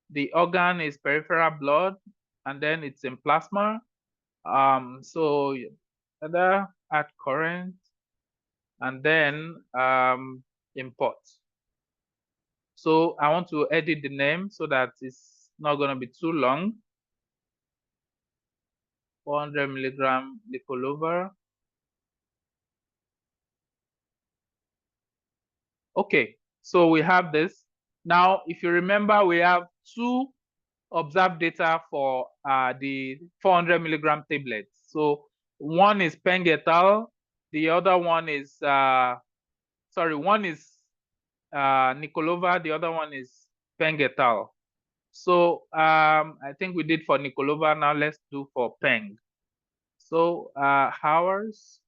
[SPEAKER 2] the organ is peripheral blood, and then it's in plasma. So other add current, and then import. So I want to edit the name so that it's not going to be too long. 400 milligram Nicolova. Okay, so we have this. Now, if you remember, we have two observed data for the 400 milligram tablets. So one is Peng et al. The other one is, one is Nicolova. The other one is Peng et al. So I think we did for Nicolova. Now let's do for Peng. So hours,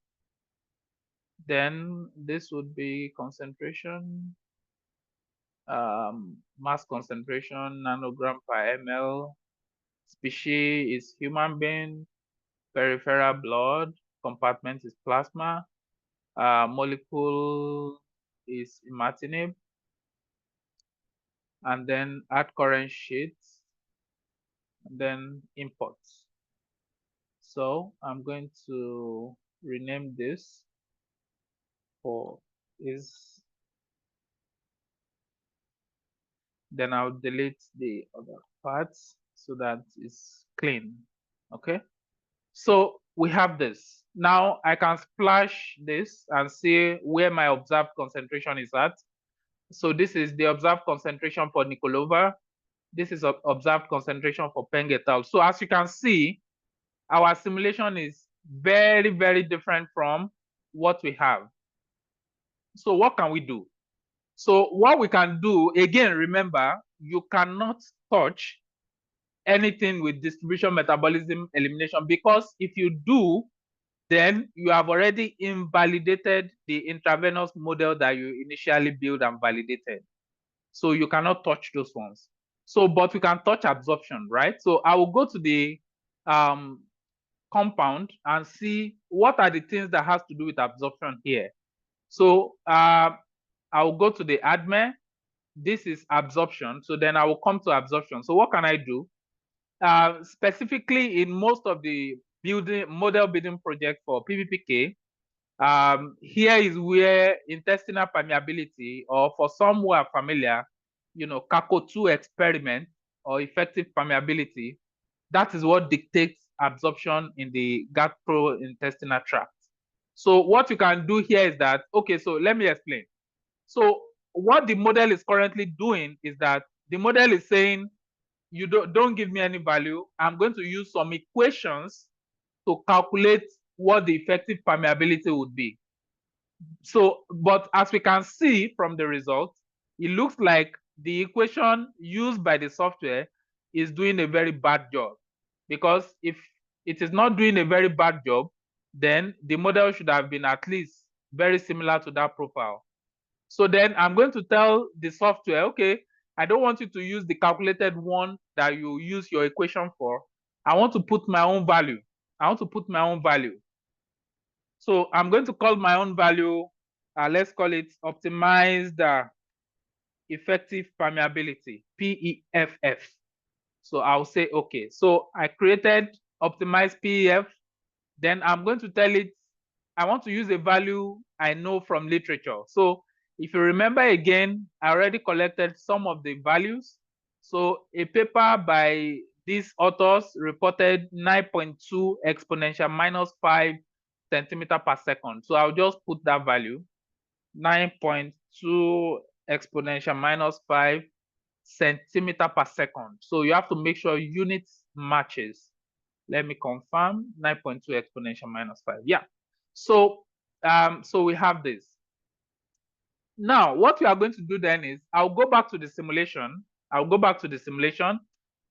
[SPEAKER 2] then this would be concentration, mass concentration, nanogram per ml. Species is human being, peripheral blood, compartment is plasma, molecule is imatinib, and then add current sheets, and then imports. So I'm going to rename this for is, then I'll delete the other parts so that it's clean. Okay, so we have this. Now I can splash this and see where my observed concentration is at. So this is the observed concentration for Nicolova. This is observed concentration for Peng et al. So as you can see, our simulation is very, very different from what we have. So what can we do? So what we can do, again, remember, you cannot touch anything with distribution, metabolism, elimination, because if you do, then you have already invalidated the intravenous model that you initially built and validated. So you cannot touch those ones. So, but we can touch absorption, right? So I will go to the compound and see what are the things that has to do with absorption here. So I will go to the ADME. This is absorption. So then I will come to absorption. So what can I do? Specifically in most of the model building projects for PBPK, here is where intestinal permeability, or for some who are familiar, CACO2 experiment or effective permeability, that is what dictates absorption in the gastrointestinal tract. So what you can do here is that, okay, so let me explain. So what the model is currently doing is that the model is saying, you don't give me any value. I'm going to use some equations to calculate what the effective permeability would be. So, but as we can see from the result, it looks like the equation used by the software is doing a very bad job. Because if it is not doing a very bad job, then the model should have been at least very similar to that profile. So then I'm going to tell the software, okay, I don't want you to use the calculated one that you use your equation for. I want to put my own value. I want to put my own value. So I'm going to call my own value, let's call it optimized effective permeability, PEFF. So I'll say, okay, so I created optimized PEF. Then I'm going to tell it, I want to use a value I know from literature. So if you remember again, I already collected some of the values. So a paper by these authors reported 9.2 exponential minus 5 centimeter per second. So I'll just put that value, 9.2 exponential minus 5 centimeter per second. So you have to make sure units matches. Let me confirm, 9.2 exponential minus 5. Yeah. So, so we have this. Now, what we are going to do then is I'll go back to the simulation. I'll go back to the simulation.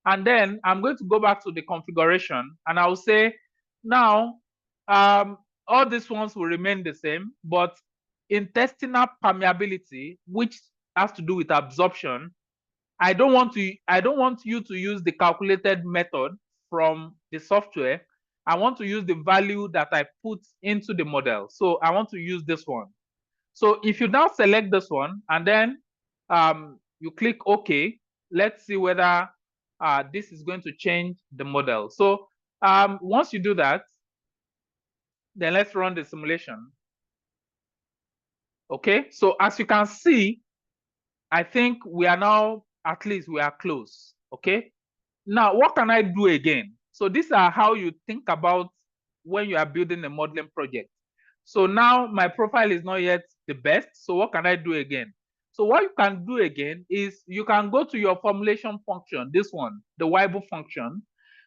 [SPEAKER 2] And then I'm going to go back to the configuration. And I'll say, now, all these ones will remain the same. But intestinal permeability, which has to do with absorption, I don't want you to use the calculated method from the software. I want to use the value that I put into the model. So I want to use this one. So if you now select this one and then you click OK, let's see whether this is going to change the model. So once you do that, then let's run the simulation. Okay, so as you can see, I think we are now, at least we are close. Okay, now what can I do again? So these are how you think about when you are building a modeling project. So now my profile is not yet the best. So what can I do again? So what you can do again is you can go to your formulation function, this one, the Weibull function.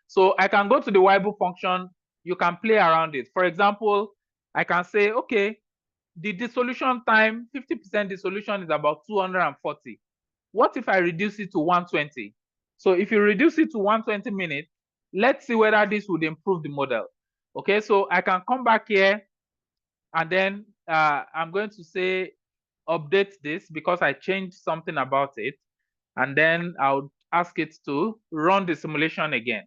[SPEAKER 2] So I can go to the Weibull function, you can play around it. For example, I can say, okay, the dissolution time, 50% dissolution is about 240. What if I reduce it to 120? So if you reduce it to 120 minutes, let's see whether this would improve the model. Okay, so I can come back here and then I'm going to say update this because I changed something about it. And then I'll ask it to run the simulation again.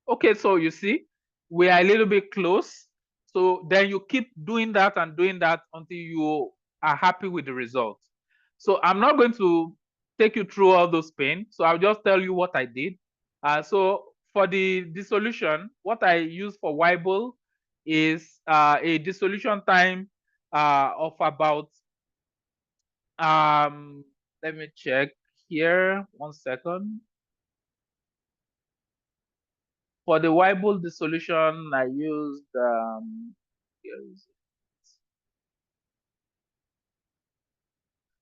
[SPEAKER 2] Okay, so you see, we are a little bit close. So then you keep doing that and doing that until you are happy with the result. So I'm not going to take you through all those pain. So I'll just tell you what I did. So for the dissolution, what I use for Weibull is a dissolution time of about, let me check here, 1 second. For the Weibull dissolution, I used,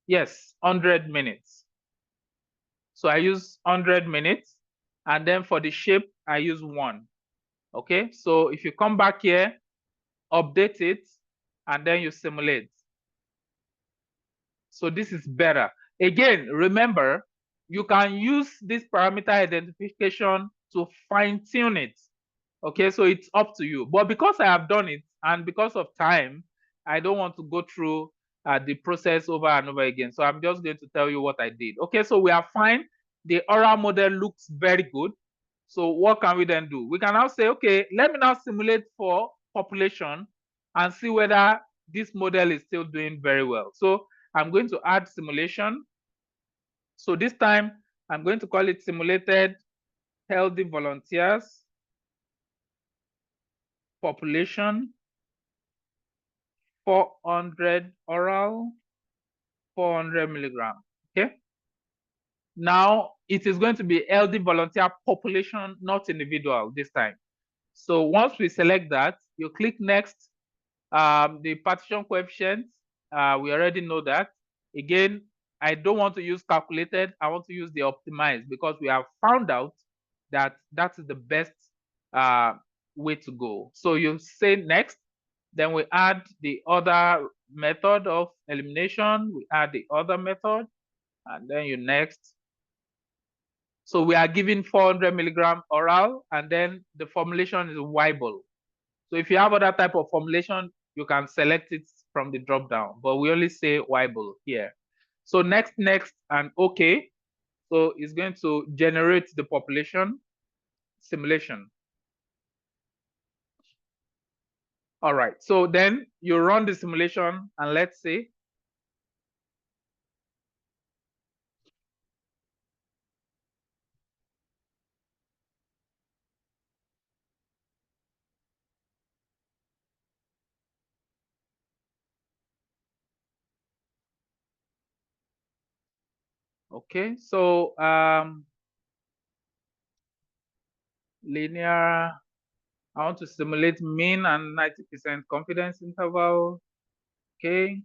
[SPEAKER 2] yes, 100 minutes. So I use 100 minutes. And then for the shape, I use 1. Okay, so if you come back here, update it, and then you simulate. So this is better. Again, remember, you can use this parameter identification to fine tune it. Okay, so it's up to you. But because I have done it and because of time, I don't want to go through the process over and over again. So I'm just going to tell you what I did. Okay, so we are fine. The oral model looks very good. So what can we then do? We can now say, okay, let me now simulate for population and see whether this model is still doing very well. So I'm going to add simulation. So this time I'm going to call it simulated healthy volunteers population 400 oral, 400 milligram. Okay. Now it is going to be healthy volunteer population, not individual this time. So once we select that, you click next. The partition coefficient, we already know that. Again, I don't want to use calculated. I want to use the optimized because we have found out that that is the best way to go. So you say next, then we add the other method of elimination. We add the other method, and then you next. So we are giving 400 milligram oral, and then the formulation is Weibel. So if you have other type of formulation, you can select it from the drop down, but we only say Weibel here. So next, and okay. So it's going to generate the population simulation. All right, so then you run the simulation, and let's see. Okay, so linear, I want to simulate mean and 90% confidence interval. Okay,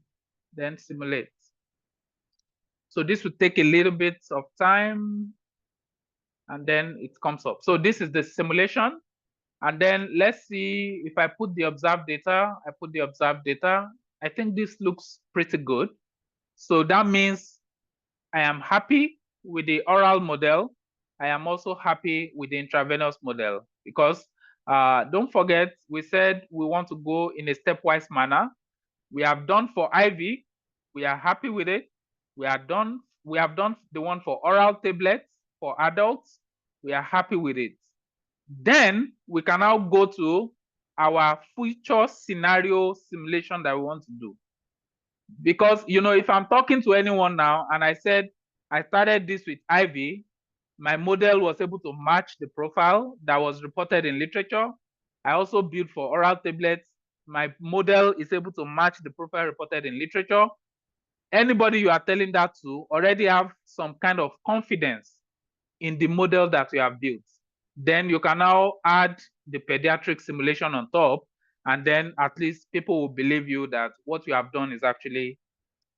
[SPEAKER 2] then simulate. So this will take a little bit of time, and then it comes up. So this is the simulation. And then let's see if I put the observed data. I put the observed data. I think this looks pretty good. So that means I am happy with the oral model. I am also happy with the intravenous model because don't forget, we said we want to go in a stepwise manner. We have done for IV. We are happy with it. We have done the one for oral tablets for adults. We are happy with it. Then we can now go to our future scenario simulation that we want to do. Because, you know, if I'm talking to anyone now and I said, I started this with IV, my model was able to match the profile that was reported in literature. I also built for oral tablets. My model is able to match the profile reported in literature. Anybody you are telling that to already have some kind of confidence in the model that you have built. Then you can now add the pediatric simulation on top, and then at least people will believe you that what you have done is actually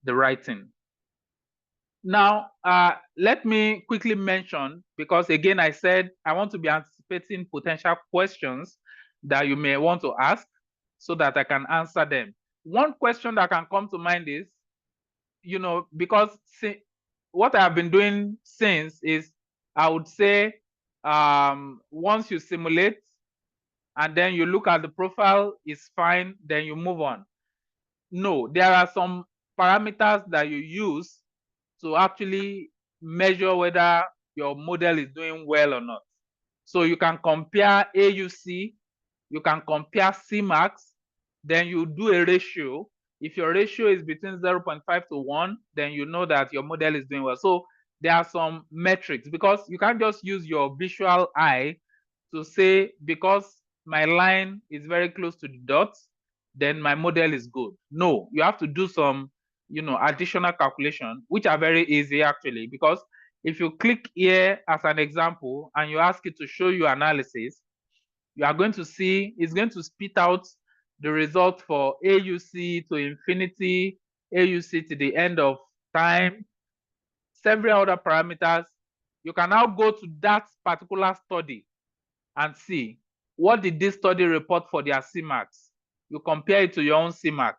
[SPEAKER 2] the right thing. Now, let me quickly mention, because again, I said I want to be anticipating potential questions that you may want to ask so that I can answer them. One question that can come to mind is, you know, because what I have been doing since is, I would say, once you simulate and then you look at the profile, is fine, then you move on. No, there are some parameters that you use to actually measure whether your model is doing well or not. So you can compare AUC, you can compare Cmax, then you do a ratio. If your ratio is between 0.5 to 1, then you know that your model is doing well. So there are some metrics, because you can't just use your visual eye to say, because my line is very close to the dots, then my model is good. No, you have to do some, you know, additional calculation, which are very easy actually, because if you click here as an example and you ask it to show you analysis, you are going to see it's going to spit out the result for AUC to infinity, AUC to the end of time, several other parameters. You can now go to that particular study and see, what did this study report for their Cmax? You compare it to your own Cmax.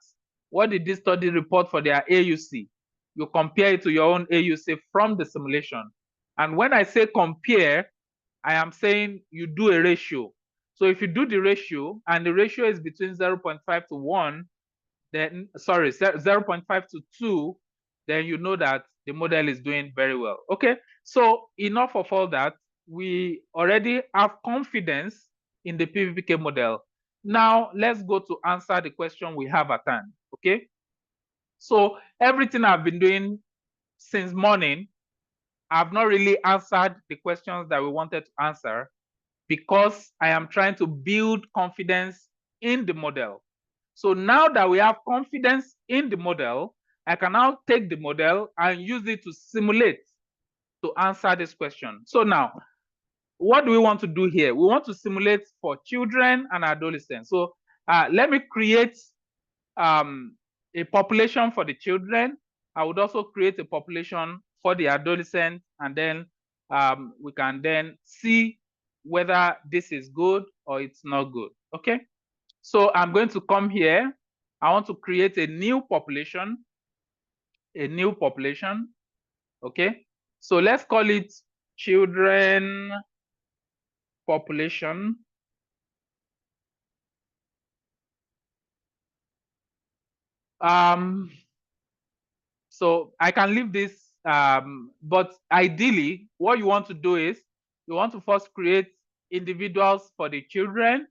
[SPEAKER 2] What did this study report for their AUC? You compare it to your own AUC from the simulation. And when I say compare, I am saying you do a ratio. So if you do the ratio and the ratio is between 0.5 to 1, then, sorry, 0.5 to 2, then you know that the model is doing very well. Okay, so enough of all that. We already have confidence in the PBPK model. Now let's go to answer the question we have at hand. Okay, so everything I've been doing since morning, I've not really answered the questions that we wanted to answer, because I am trying to build confidence in the model. So now that we have confidence in the model, I can now take the model and use it to simulate to answer this question. So now, what do we want to do here? We want to simulate for children and adolescents. So let me create a population for the children. I would also create a population for the adolescent, and then we can then see whether this is good or it's not good. Okay, so I'm going to come here. I want to create a new population, okay, so let's call it children population. So I can leave this, but ideally what you want to do is you want to first create individuals for the children,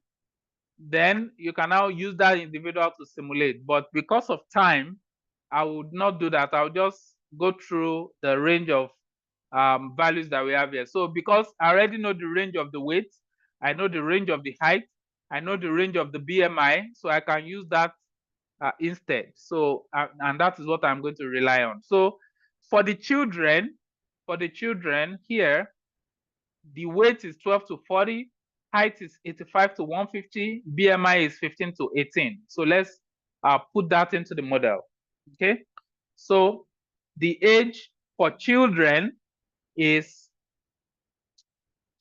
[SPEAKER 2] then you can now use that individual to simulate. But because of time, I would not do that. I'll just go through the range of values that we have here. So because I already know the range of the weight, I know the range of the height, I know the range of the BMI, so I can use that instead. So and that is what I'm going to rely on. So for the children here, the weight is 12 to 40, height is 85 to 150, BMI is 15 to 18. So let's put that into the model. Okay, so the age for children is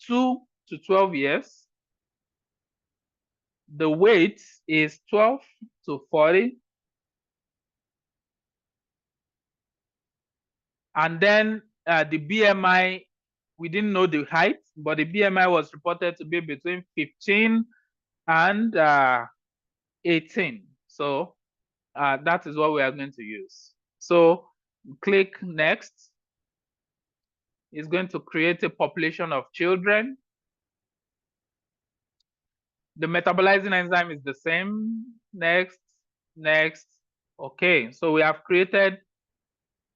[SPEAKER 2] 2 to 12 years. The weight is 12 to 40. And then the BMI, we didn't know the height, but the BMI was reported to be between 15 and 18. So that is what we are going to use. So click next. It's going to create a population of children. The metabolizing enzyme is the same. Next, next. Okay, so we have created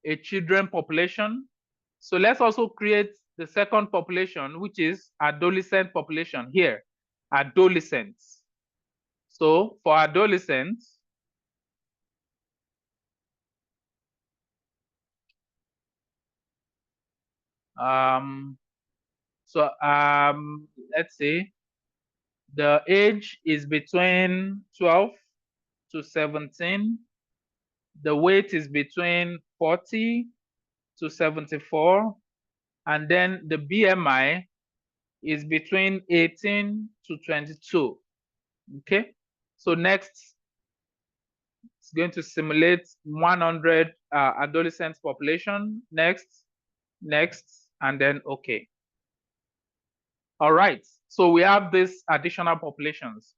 [SPEAKER 2] a children population. So let's also create the second population, which is adolescent population here, adolescents. So for adolescents, let's see, the age is between 12 to 17. The weight is between 40 to 74. And then the BMI is between 18 to 22. Okay, so next it's going to simulate 100 adolescents population. Next, next, and then okay. All right, so we have these additional populations.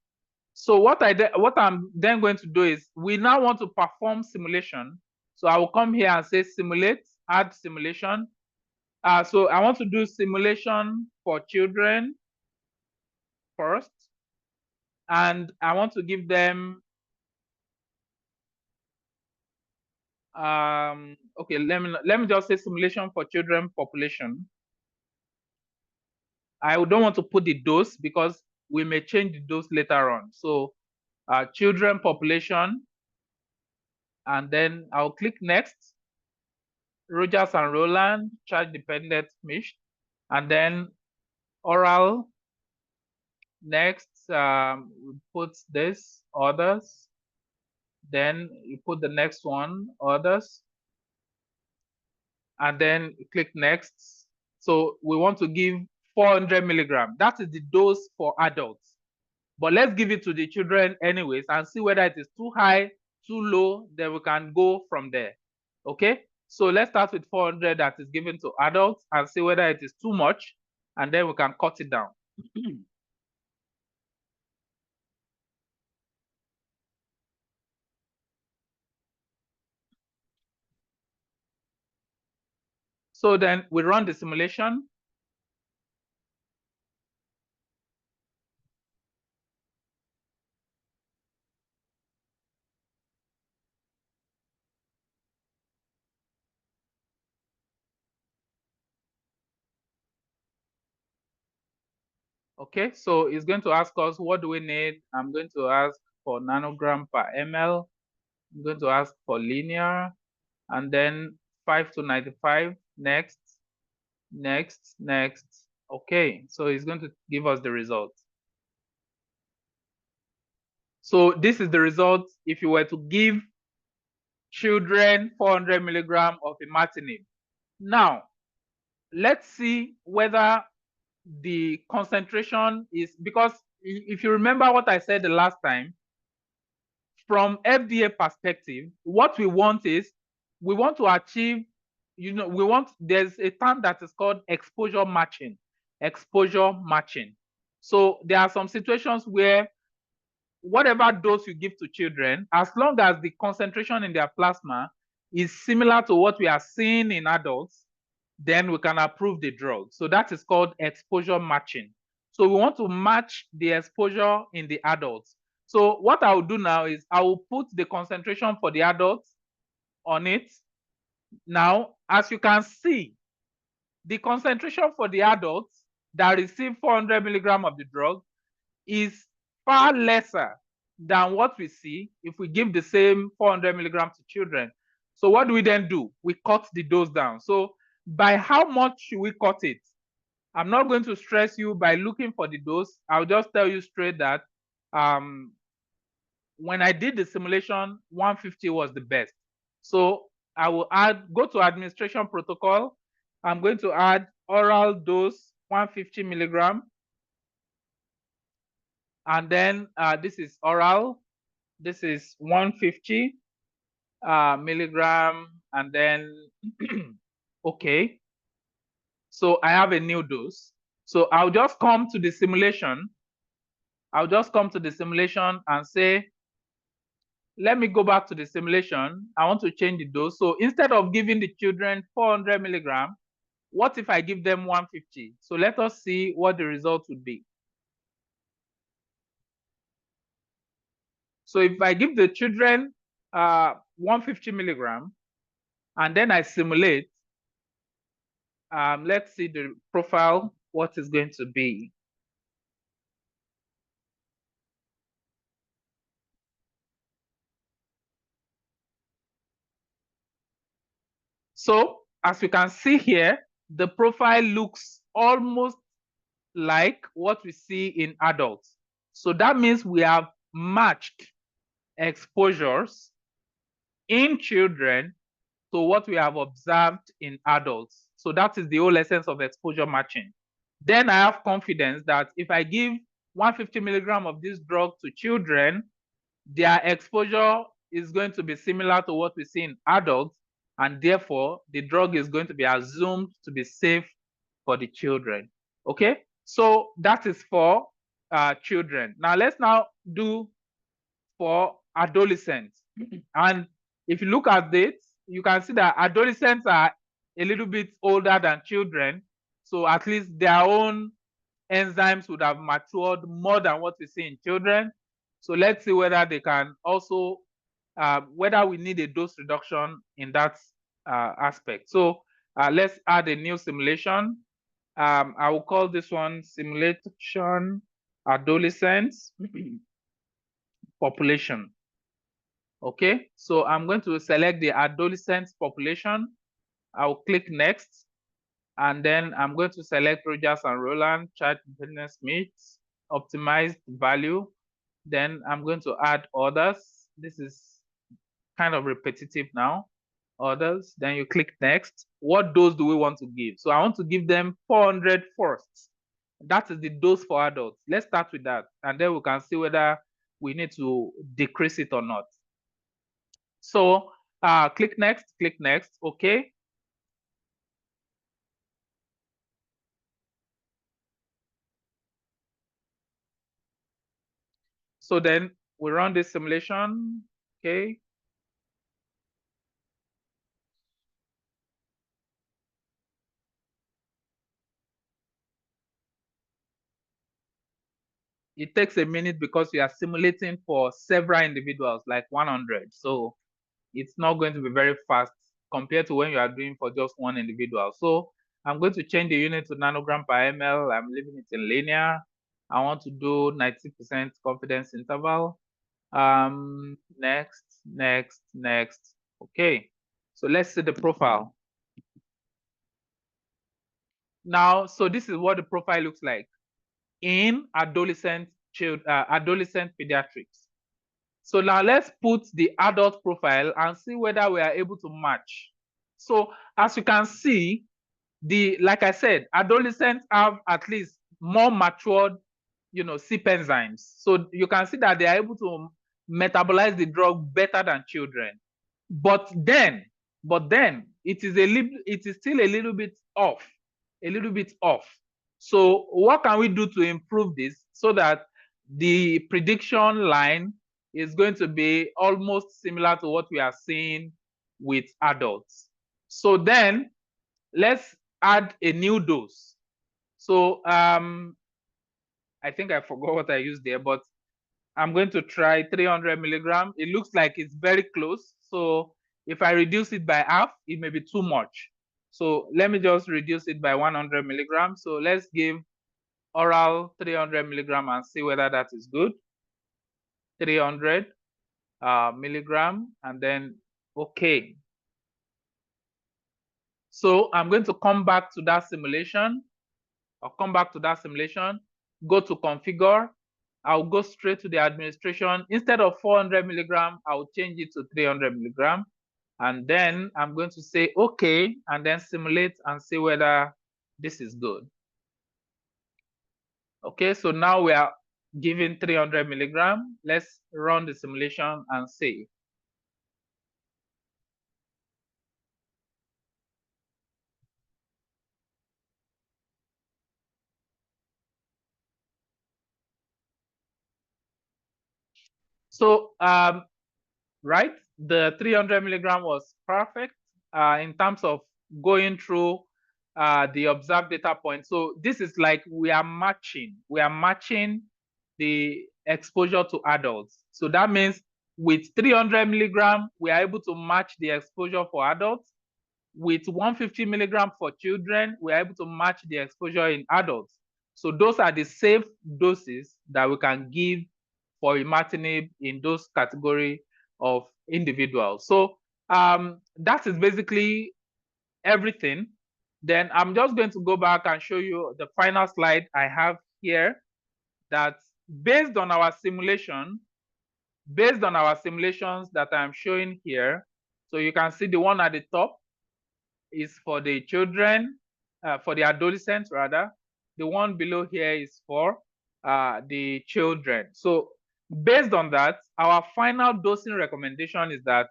[SPEAKER 2] So what I'm then going to do is we now want to perform simulation. So I will come here and say simulate, add simulation. So I want to do simulation for children first, and I want to give them okay, let me just say simulation for children population. I don't want to put the dose because we may change the dose later on. So children population, and then I'll click next. Rogers and Roland, charge dependent MISH, and then oral. Next, we put this others. Then you put the next one, others, and then click next. So we want to give 400 milligrams. That is the dose for adults. But let's give it to the children anyways and see whether it is too high, too low, then we can go from there. Okay, so let's start with 400 that is given to adults and see whether it is too much, and then we can cut it down. So then we run the simulation. Okay, so it's going to ask us, what do we need? I'm going to ask for nanogram per ml. I'm going to ask for linear, and then 5 to 95. Next, next, next. Okay, so it's going to give us the result. So this is the result if you were to give children 400 milligram of imatinib. Now, let's see whether the concentration is, because if you remember what I said the last time, from FDA perspective, what we want is, we want to achieve, there's a term that is called exposure matching. Exposure matching. So there are some situations where whatever dose you give to children, as long as the concentration in their plasma is similar to what we are seeing in adults, then we can approve the drug. So that is called exposure matching. So we want to match the exposure in the adults. So what I will do now is I will put the concentration for the adults on it. Now, as you can see, the concentration for the adults that receive 400 milligram of the drug is far lesser than what we see if we give the same 400 milligrams to children. So what do we then do? We cut the dose down. So by how much should we cut it? I'm not going to stress you by looking for the dose. I'll just tell you straight that when I did the simulation, 150 was the best. So I will go to administration protocol. I'm going to add oral dose 150 milligram. And then this is oral. This is 150 milligram. And then, okay. So I have a new dose. So I'll just come to the simulation. I'll just come to the simulation and say, let me go back to the simulation. I want to change the dose. So instead of giving the children 400 milligram, what if I give them 150? So let us see what the result would be. So if I give the children 150 milligram, and then I simulate, let's see the profile, what is going to be. So as you can see here, the profile looks almost like what we see in adults. So that means we have matched exposures in children to what we have observed in adults. So that is the whole essence of exposure matching. Then I have confidence that if I give 150 milligram of this drug to children, their exposure is going to be similar to what we see in adults, and therefore the drug is going to be assumed to be safe for the children. Okay, so that is for children. Now let's now do for adolescents. And if you look at this, you can see that adolescents are a little bit older than children. So at least their own enzymes would have matured more than what we see in children. So let's see whether they can also, whether we need a dose reduction in that aspect. So let's add a new simulation. I will call this one simulation adolescents population. Okay, so I'm going to select the adolescent population. I'll click next, and then I'm going to select Rogers and Roland, Chart Business Meets, optimized value. Then I'm going to add others. This is kind of repetitive now. Others, then you click next. What dose do we want to give? So I want to give them 400 first. That is the dose for adults. Let's start with that, and then we can see whether we need to decrease it or not. So click next, okay. So then we run this simulation, okay. It takes a minute because we are simulating for several individuals, like 100. So it's not going to be very fast compared to when you are doing for just one individual. So I'm going to change the unit to nanogram per ml. I'm leaving it in linear. I want to do 90% confidence interval. Next. Okay. So let's see the profile. Now, so this is what the profile looks like in adolescent pediatrics. So now let's put the adult profile and see whether we are able to match. So as you can see, like I said, adolescents have at least more matured, CYP enzymes. So you can see that they are able to metabolize the drug better than children. But then it is still a little bit off, So what can we do to improve this so that the prediction line is going to be almost similar to what we are seeing with adults? So then let's add a new dose. So I think I forgot what I used there, but I'm going to try 300 milligram. It looks like it's very close. So if I reduce it by half, it may be too much. So let me just reduce it by 100 milligrams. So let's give oral 300 milligram and see whether that is good. 300 milligram, and then okay. So I'm going to come back to that simulation. I'll come back to that simulation, go to configure. I'll go straight to the administration. Instead of 400 milligram, I'll change it to 300 milligram. And then I'm going to say, okay, and then simulate and see whether this is good. Okay, so now we are giving 300 milligram. Let's run the simulation and see. So, right, the 300 milligram was perfect in terms of going through the observed data point. So this is like we are matching the exposure to adults. So that means with 300 milligram, we are able to match the exposure for adults. With 150 milligram for children, we are able to match the exposure in adults. So those are the safe doses that we can give for imatinib in those category of individuals. So that is basically everything. Then I'm just going to go back and show you the final slide I have here, that based on our simulations that I'm showing here, so you can see the one at the top is for the children, for the adolescents rather. The one below here is for the children. So based on that, our final dosing recommendation is that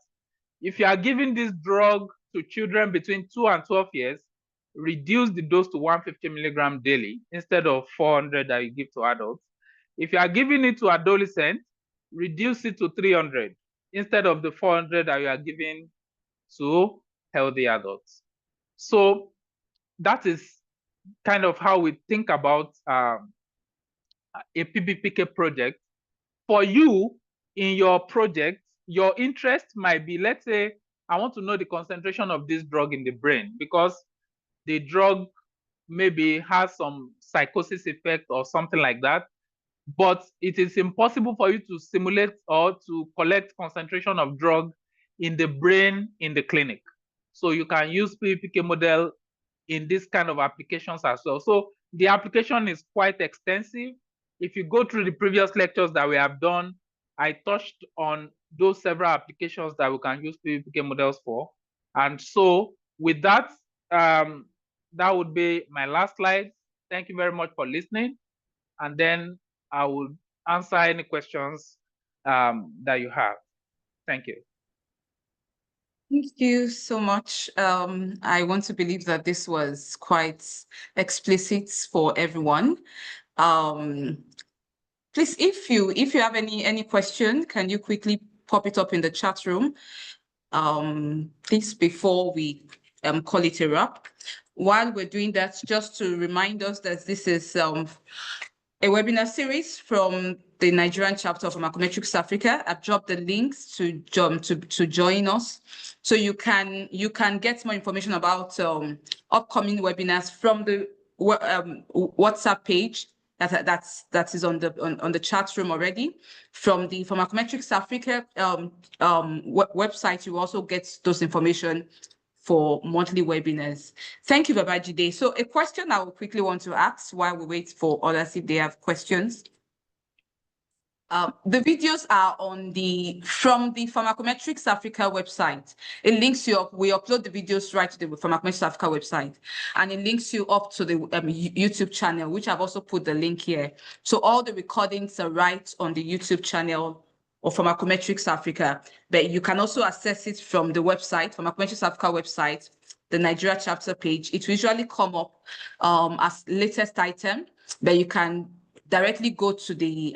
[SPEAKER 2] if you are giving this drug to children between 2 and 12 years, reduce the dose to 150 milligram daily instead of 400 that you give to adults. If you are giving it to adolescents, reduce it to 300 instead of the 400 that you are giving to healthy adults. So that is kind of how we think about a PBPK project. For you, in your project, your interest might be, let's say, I want to know the concentration of this drug in the brain because the drug maybe has some psychosis effect or something like that. But it is impossible for you to simulate or to collect concentration of drug in the brain in the clinic. So you can use PBPK model in this kind of applications as well. So the application is quite extensive. If you go through the previous lectures that we have done, I touched on those several applications that we can use PBPK models for. And so with that, that would be my last slide. Thank you very much for listening. And then I will answer any questions that you have. Thank you.
[SPEAKER 1] Thank you so much. I want to believe that this was quite explicit for everyone. Please, if you have any question, can you quickly pop it up in the chat room? Please, before we call it a wrap. While we're doing that, just to remind us that this is a webinar series from the Nigerian chapter of PMXAfrica. I've dropped the links to join us, so you can get more information about upcoming webinars from the WhatsApp page that is on the chat room already. From the PMXAfrica website, you also get those information for monthly webinars. Thank you, Babajide. So a question I will quickly want to ask while we wait for others if they have questions. The videos are from the Pharmacometrics Africa website. It links you up. We upload the videos right to the Pharmacometrics Africa website, and it links you up to the YouTube channel, which I've also put the link here. So all the recordings are right on the YouTube channel of Pharmacometrics Africa, but you can also access it from the website, Pharmacometrics Africa website, the Nigeria chapter page. It will usually come up as latest item, but you can directly go to the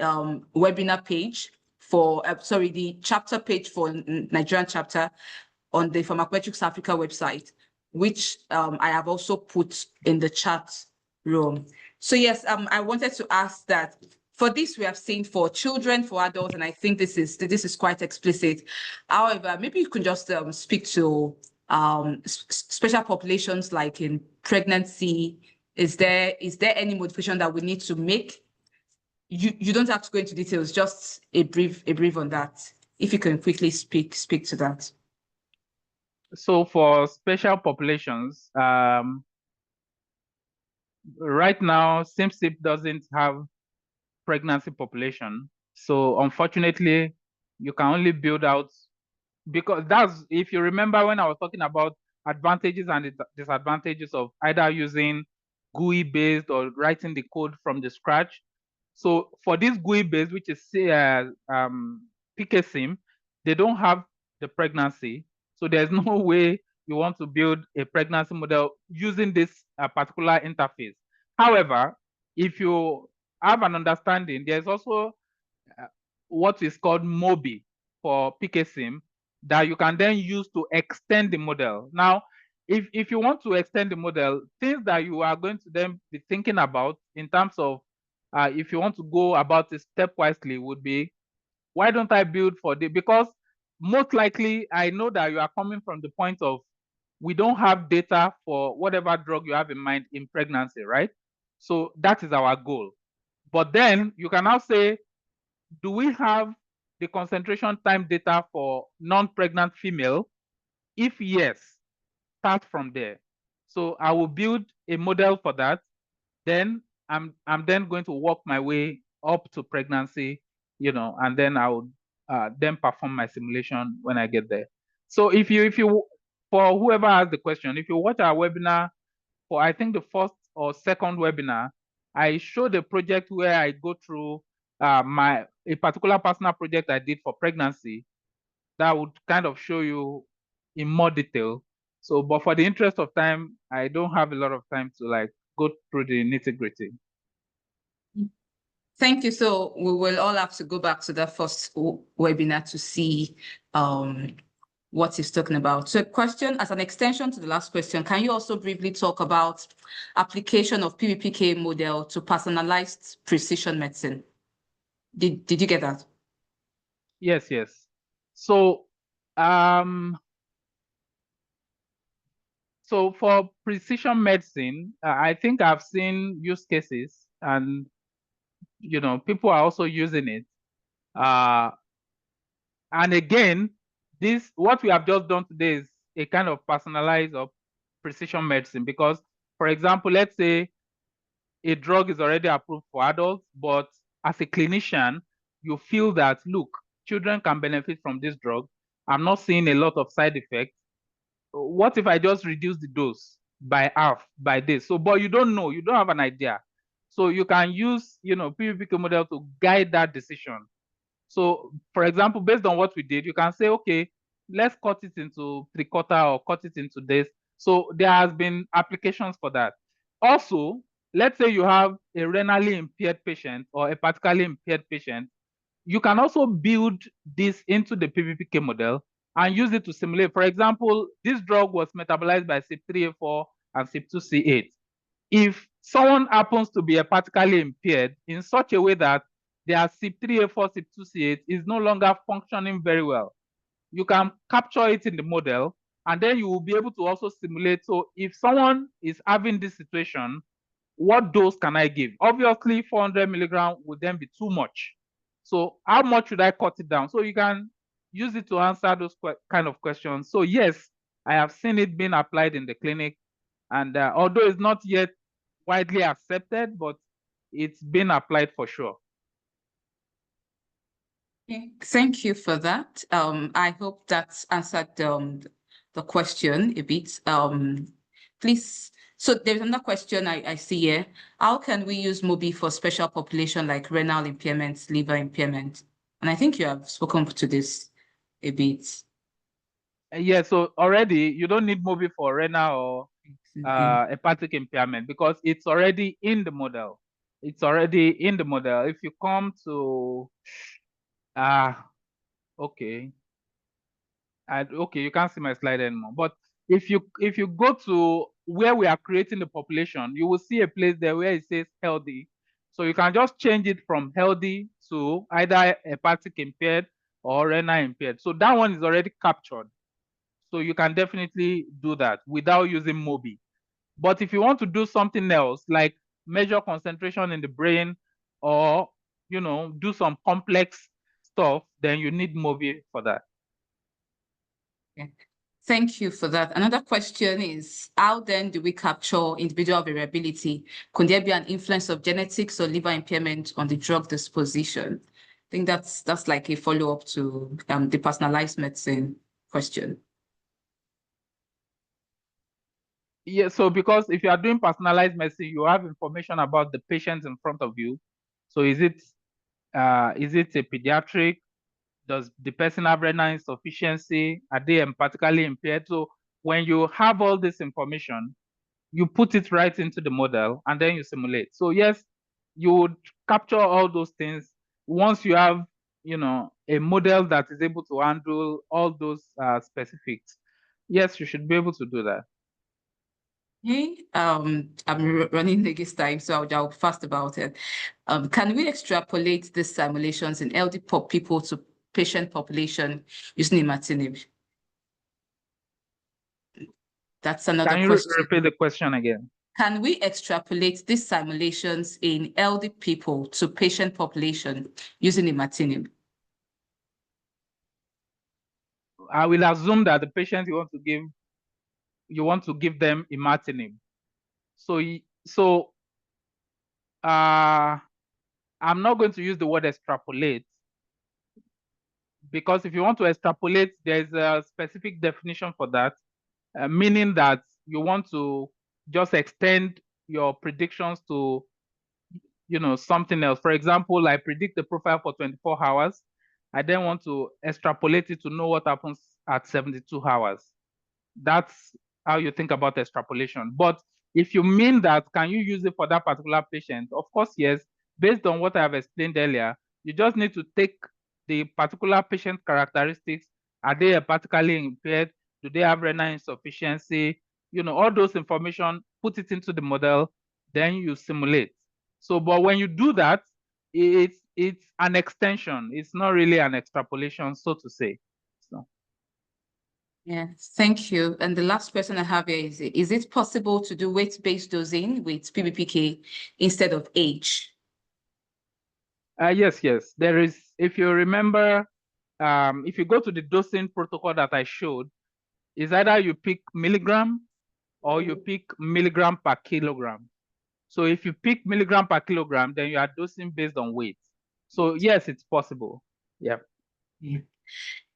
[SPEAKER 1] webinar page for, the chapter page for Nigerian chapter on the Pharmacometrics Africa website, which I have also put in the chat room. So yes, I wanted to ask that for this, we have seen for children, for adults, and I think this is quite explicit. However, maybe you can just speak to special populations like in pregnancy. Is there any modification that we need to make? You don't have to go into details, just a brief on that. If you can quickly speak to that.
[SPEAKER 2] So for special populations, right now, SIMSIP doesn't have pregnancy population. So unfortunately, you can only build out, because that's, if you remember when I was talking about advantages and disadvantages of either using GUI based or writing the code from the scratch. So for this GUI based, which is PKSIM, they don't have the pregnancy. So there's no way you want to build a pregnancy model using this particular interface. However, if you have an understanding, there's also what is called MOBI for PKSIM that you can then use to extend the model. Now, if you want to extend the model, things that you are going to then be thinking about in terms of if you want to go about it stepwisely would be, why don't I build for the, because most likely I know that you are coming from the point of, we don't have data for whatever drug you have in mind in pregnancy, right? So that is our goal. But then you can now say, do we have the concentration time data for non-pregnant female? If yes, start from there. So I will build a model for that. Then I'm then going to work my way up to pregnancy, and then I will then perform my simulation when I get there. So if you for whoever has the question, if you watch our webinar for, I think, the first or second webinar, I showed a project where I go through a particular personal project I did for pregnancy that would kind of show you in more detail. So, but for the interest of time, I don't have a lot of time to go through the nitty-gritty.
[SPEAKER 1] Thank you. So we will all have to go back to the first webinar to see what he's talking about. So a question as an extension to the last question, can you also briefly talk about application of PBPK model to personalized precision medicine? Did you get that?
[SPEAKER 2] Yes. So so for precision medicine, I think I've seen use cases, and people are also using it. And again, what we have just done today is a kind of personalized or precision medicine, because, for example, let's say a drug is already approved for adults, but as a clinician, you feel that, look, children can benefit from this drug. I'm not seeing a lot of side effects. What if I just reduce the dose by half by this? So, but you don't know, you don't have an idea. So you can use, PBPK model to guide that decision. So, for example, based on what we did, you can say, okay, let's cut it into 3/4 or cut it into this. So there has been applications for that. Also, let's say you have a renally impaired patient or a hepatically impaired patient. You can also build this into the PBPK model and use it to simulate. For example, this drug was metabolized by CYP3A4 and CYP2C8. If someone happens to be hepatically impaired in such a way that their CYP3A4, CYP2C8 is no longer functioning very well, you can capture it in the model, and then you will be able to also simulate. So if someone is having this situation, what dose can I give? Obviously, 400 milligram would then be too much. So how much should I cut it down? So you can use it to answer those kind of questions. So yes, I have seen it being applied in the clinic, and although it's not yet widely accepted, but it's been applied for sure.
[SPEAKER 1] Okay, thank you for that. I hope that answered the question a bit. Please, so there's another question I see here. How can we use MOBI for special population like renal impairment, liver impairment? And I think you have spoken to this a bit.
[SPEAKER 2] Yeah, so already you don't need MOBI for renal or hepatic impairment because it's already in the model. It's already in the model. If you come to, okay, okay, you can't see my slide anymore. But if you go to where we are creating the population, you will see a place there where it says healthy. So you can just change it from healthy to either hepatic impaired or renal impaired. So that one is already captured. So you can definitely do that without using MOBI. But if you want to do something else, like measure concentration in the brain or, do some complex stuff, then you need MOBI for that.
[SPEAKER 1] Okay. Thank you for that. Another question is, how then do we capture individual variability? Could there be an influence of genetics or liver impairment on the drug disposition? I think that's like a follow-up to the personalized medicine question.
[SPEAKER 2] Yeah, so because if you are doing personalized medicine, you have information about the patient in front of you. So is it a pediatric? Does the person have renal insufficiency? Are they empathically impaired? So when you have all this information, you put it right into the model and then you simulate. So yes, you would capture all those things once you have, a model that is able to handle all those specifics. Yes, you should be able to do that.
[SPEAKER 1] Okay, I'm running against time, so I'll fast about it. Can we extrapolate these simulations in LD people to patient population using imatinib? That's another
[SPEAKER 2] Can you
[SPEAKER 1] question.
[SPEAKER 2] repeat the question again?
[SPEAKER 1] Can we extrapolate these simulations in LD people to patient population using imatinib?
[SPEAKER 2] I will assume that the patient you want to give them imatinib. So I'm not going to use the word extrapolate because if you want to extrapolate, there's a specific definition for that, meaning that you want to just extend your predictions to, something else. For example, I predict the profile for 24 hours. I then want to extrapolate it to know what happens at 72 hours. That's how you think about extrapolation. But if you mean that, can you use it for that particular patient? Of course, yes. Based on what I have explained earlier, you just need to take the particular patient characteristics. Are they hepatically impaired? Do they have renal insufficiency? All those information, put it into the model, then you simulate. So, but when you do that, it's an extension. It's not really an extrapolation, so to say. So.
[SPEAKER 1] Yeah, thank you. And the last question I have here is it possible to do weight-based dosing with PBPK instead of age?
[SPEAKER 2] Yes. There is, if you remember, if you go to the dosing protocol that I showed, is either you pick milligram or you pick milligram per kilogram. So if you pick milligram per kilogram, then you are dosing based on weight. So yes, it's possible. Yeah.
[SPEAKER 1] Yeah.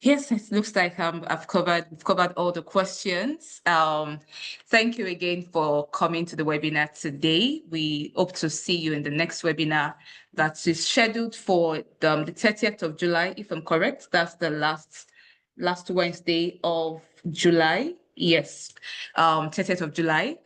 [SPEAKER 1] Yes, it looks like we've covered all the questions. Thank you again for coming to the webinar today. We hope to see you in the next webinar that is scheduled for the 30th of July, if I'm correct. That's the last Wednesday of July. Yes, 30th of July.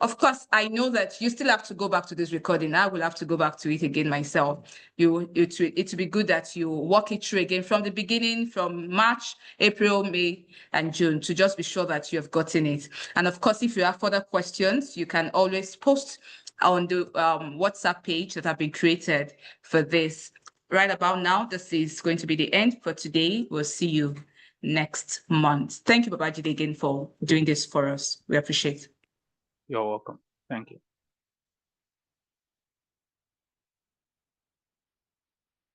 [SPEAKER 1] Of course, I know that you still have to go back to this recording. I will have to go back to it again myself. It would be good that you walk it through again from the beginning, from March, April, May, and June, to just be sure that you have gotten it. And of course, if you have further questions, you can always post on the WhatsApp page that have been created for this. Right about now, this is going to be the end for today. We'll see you next month. Thank you, Babajide, again for doing this for us. We appreciate it.
[SPEAKER 2] You're welcome. Thank you.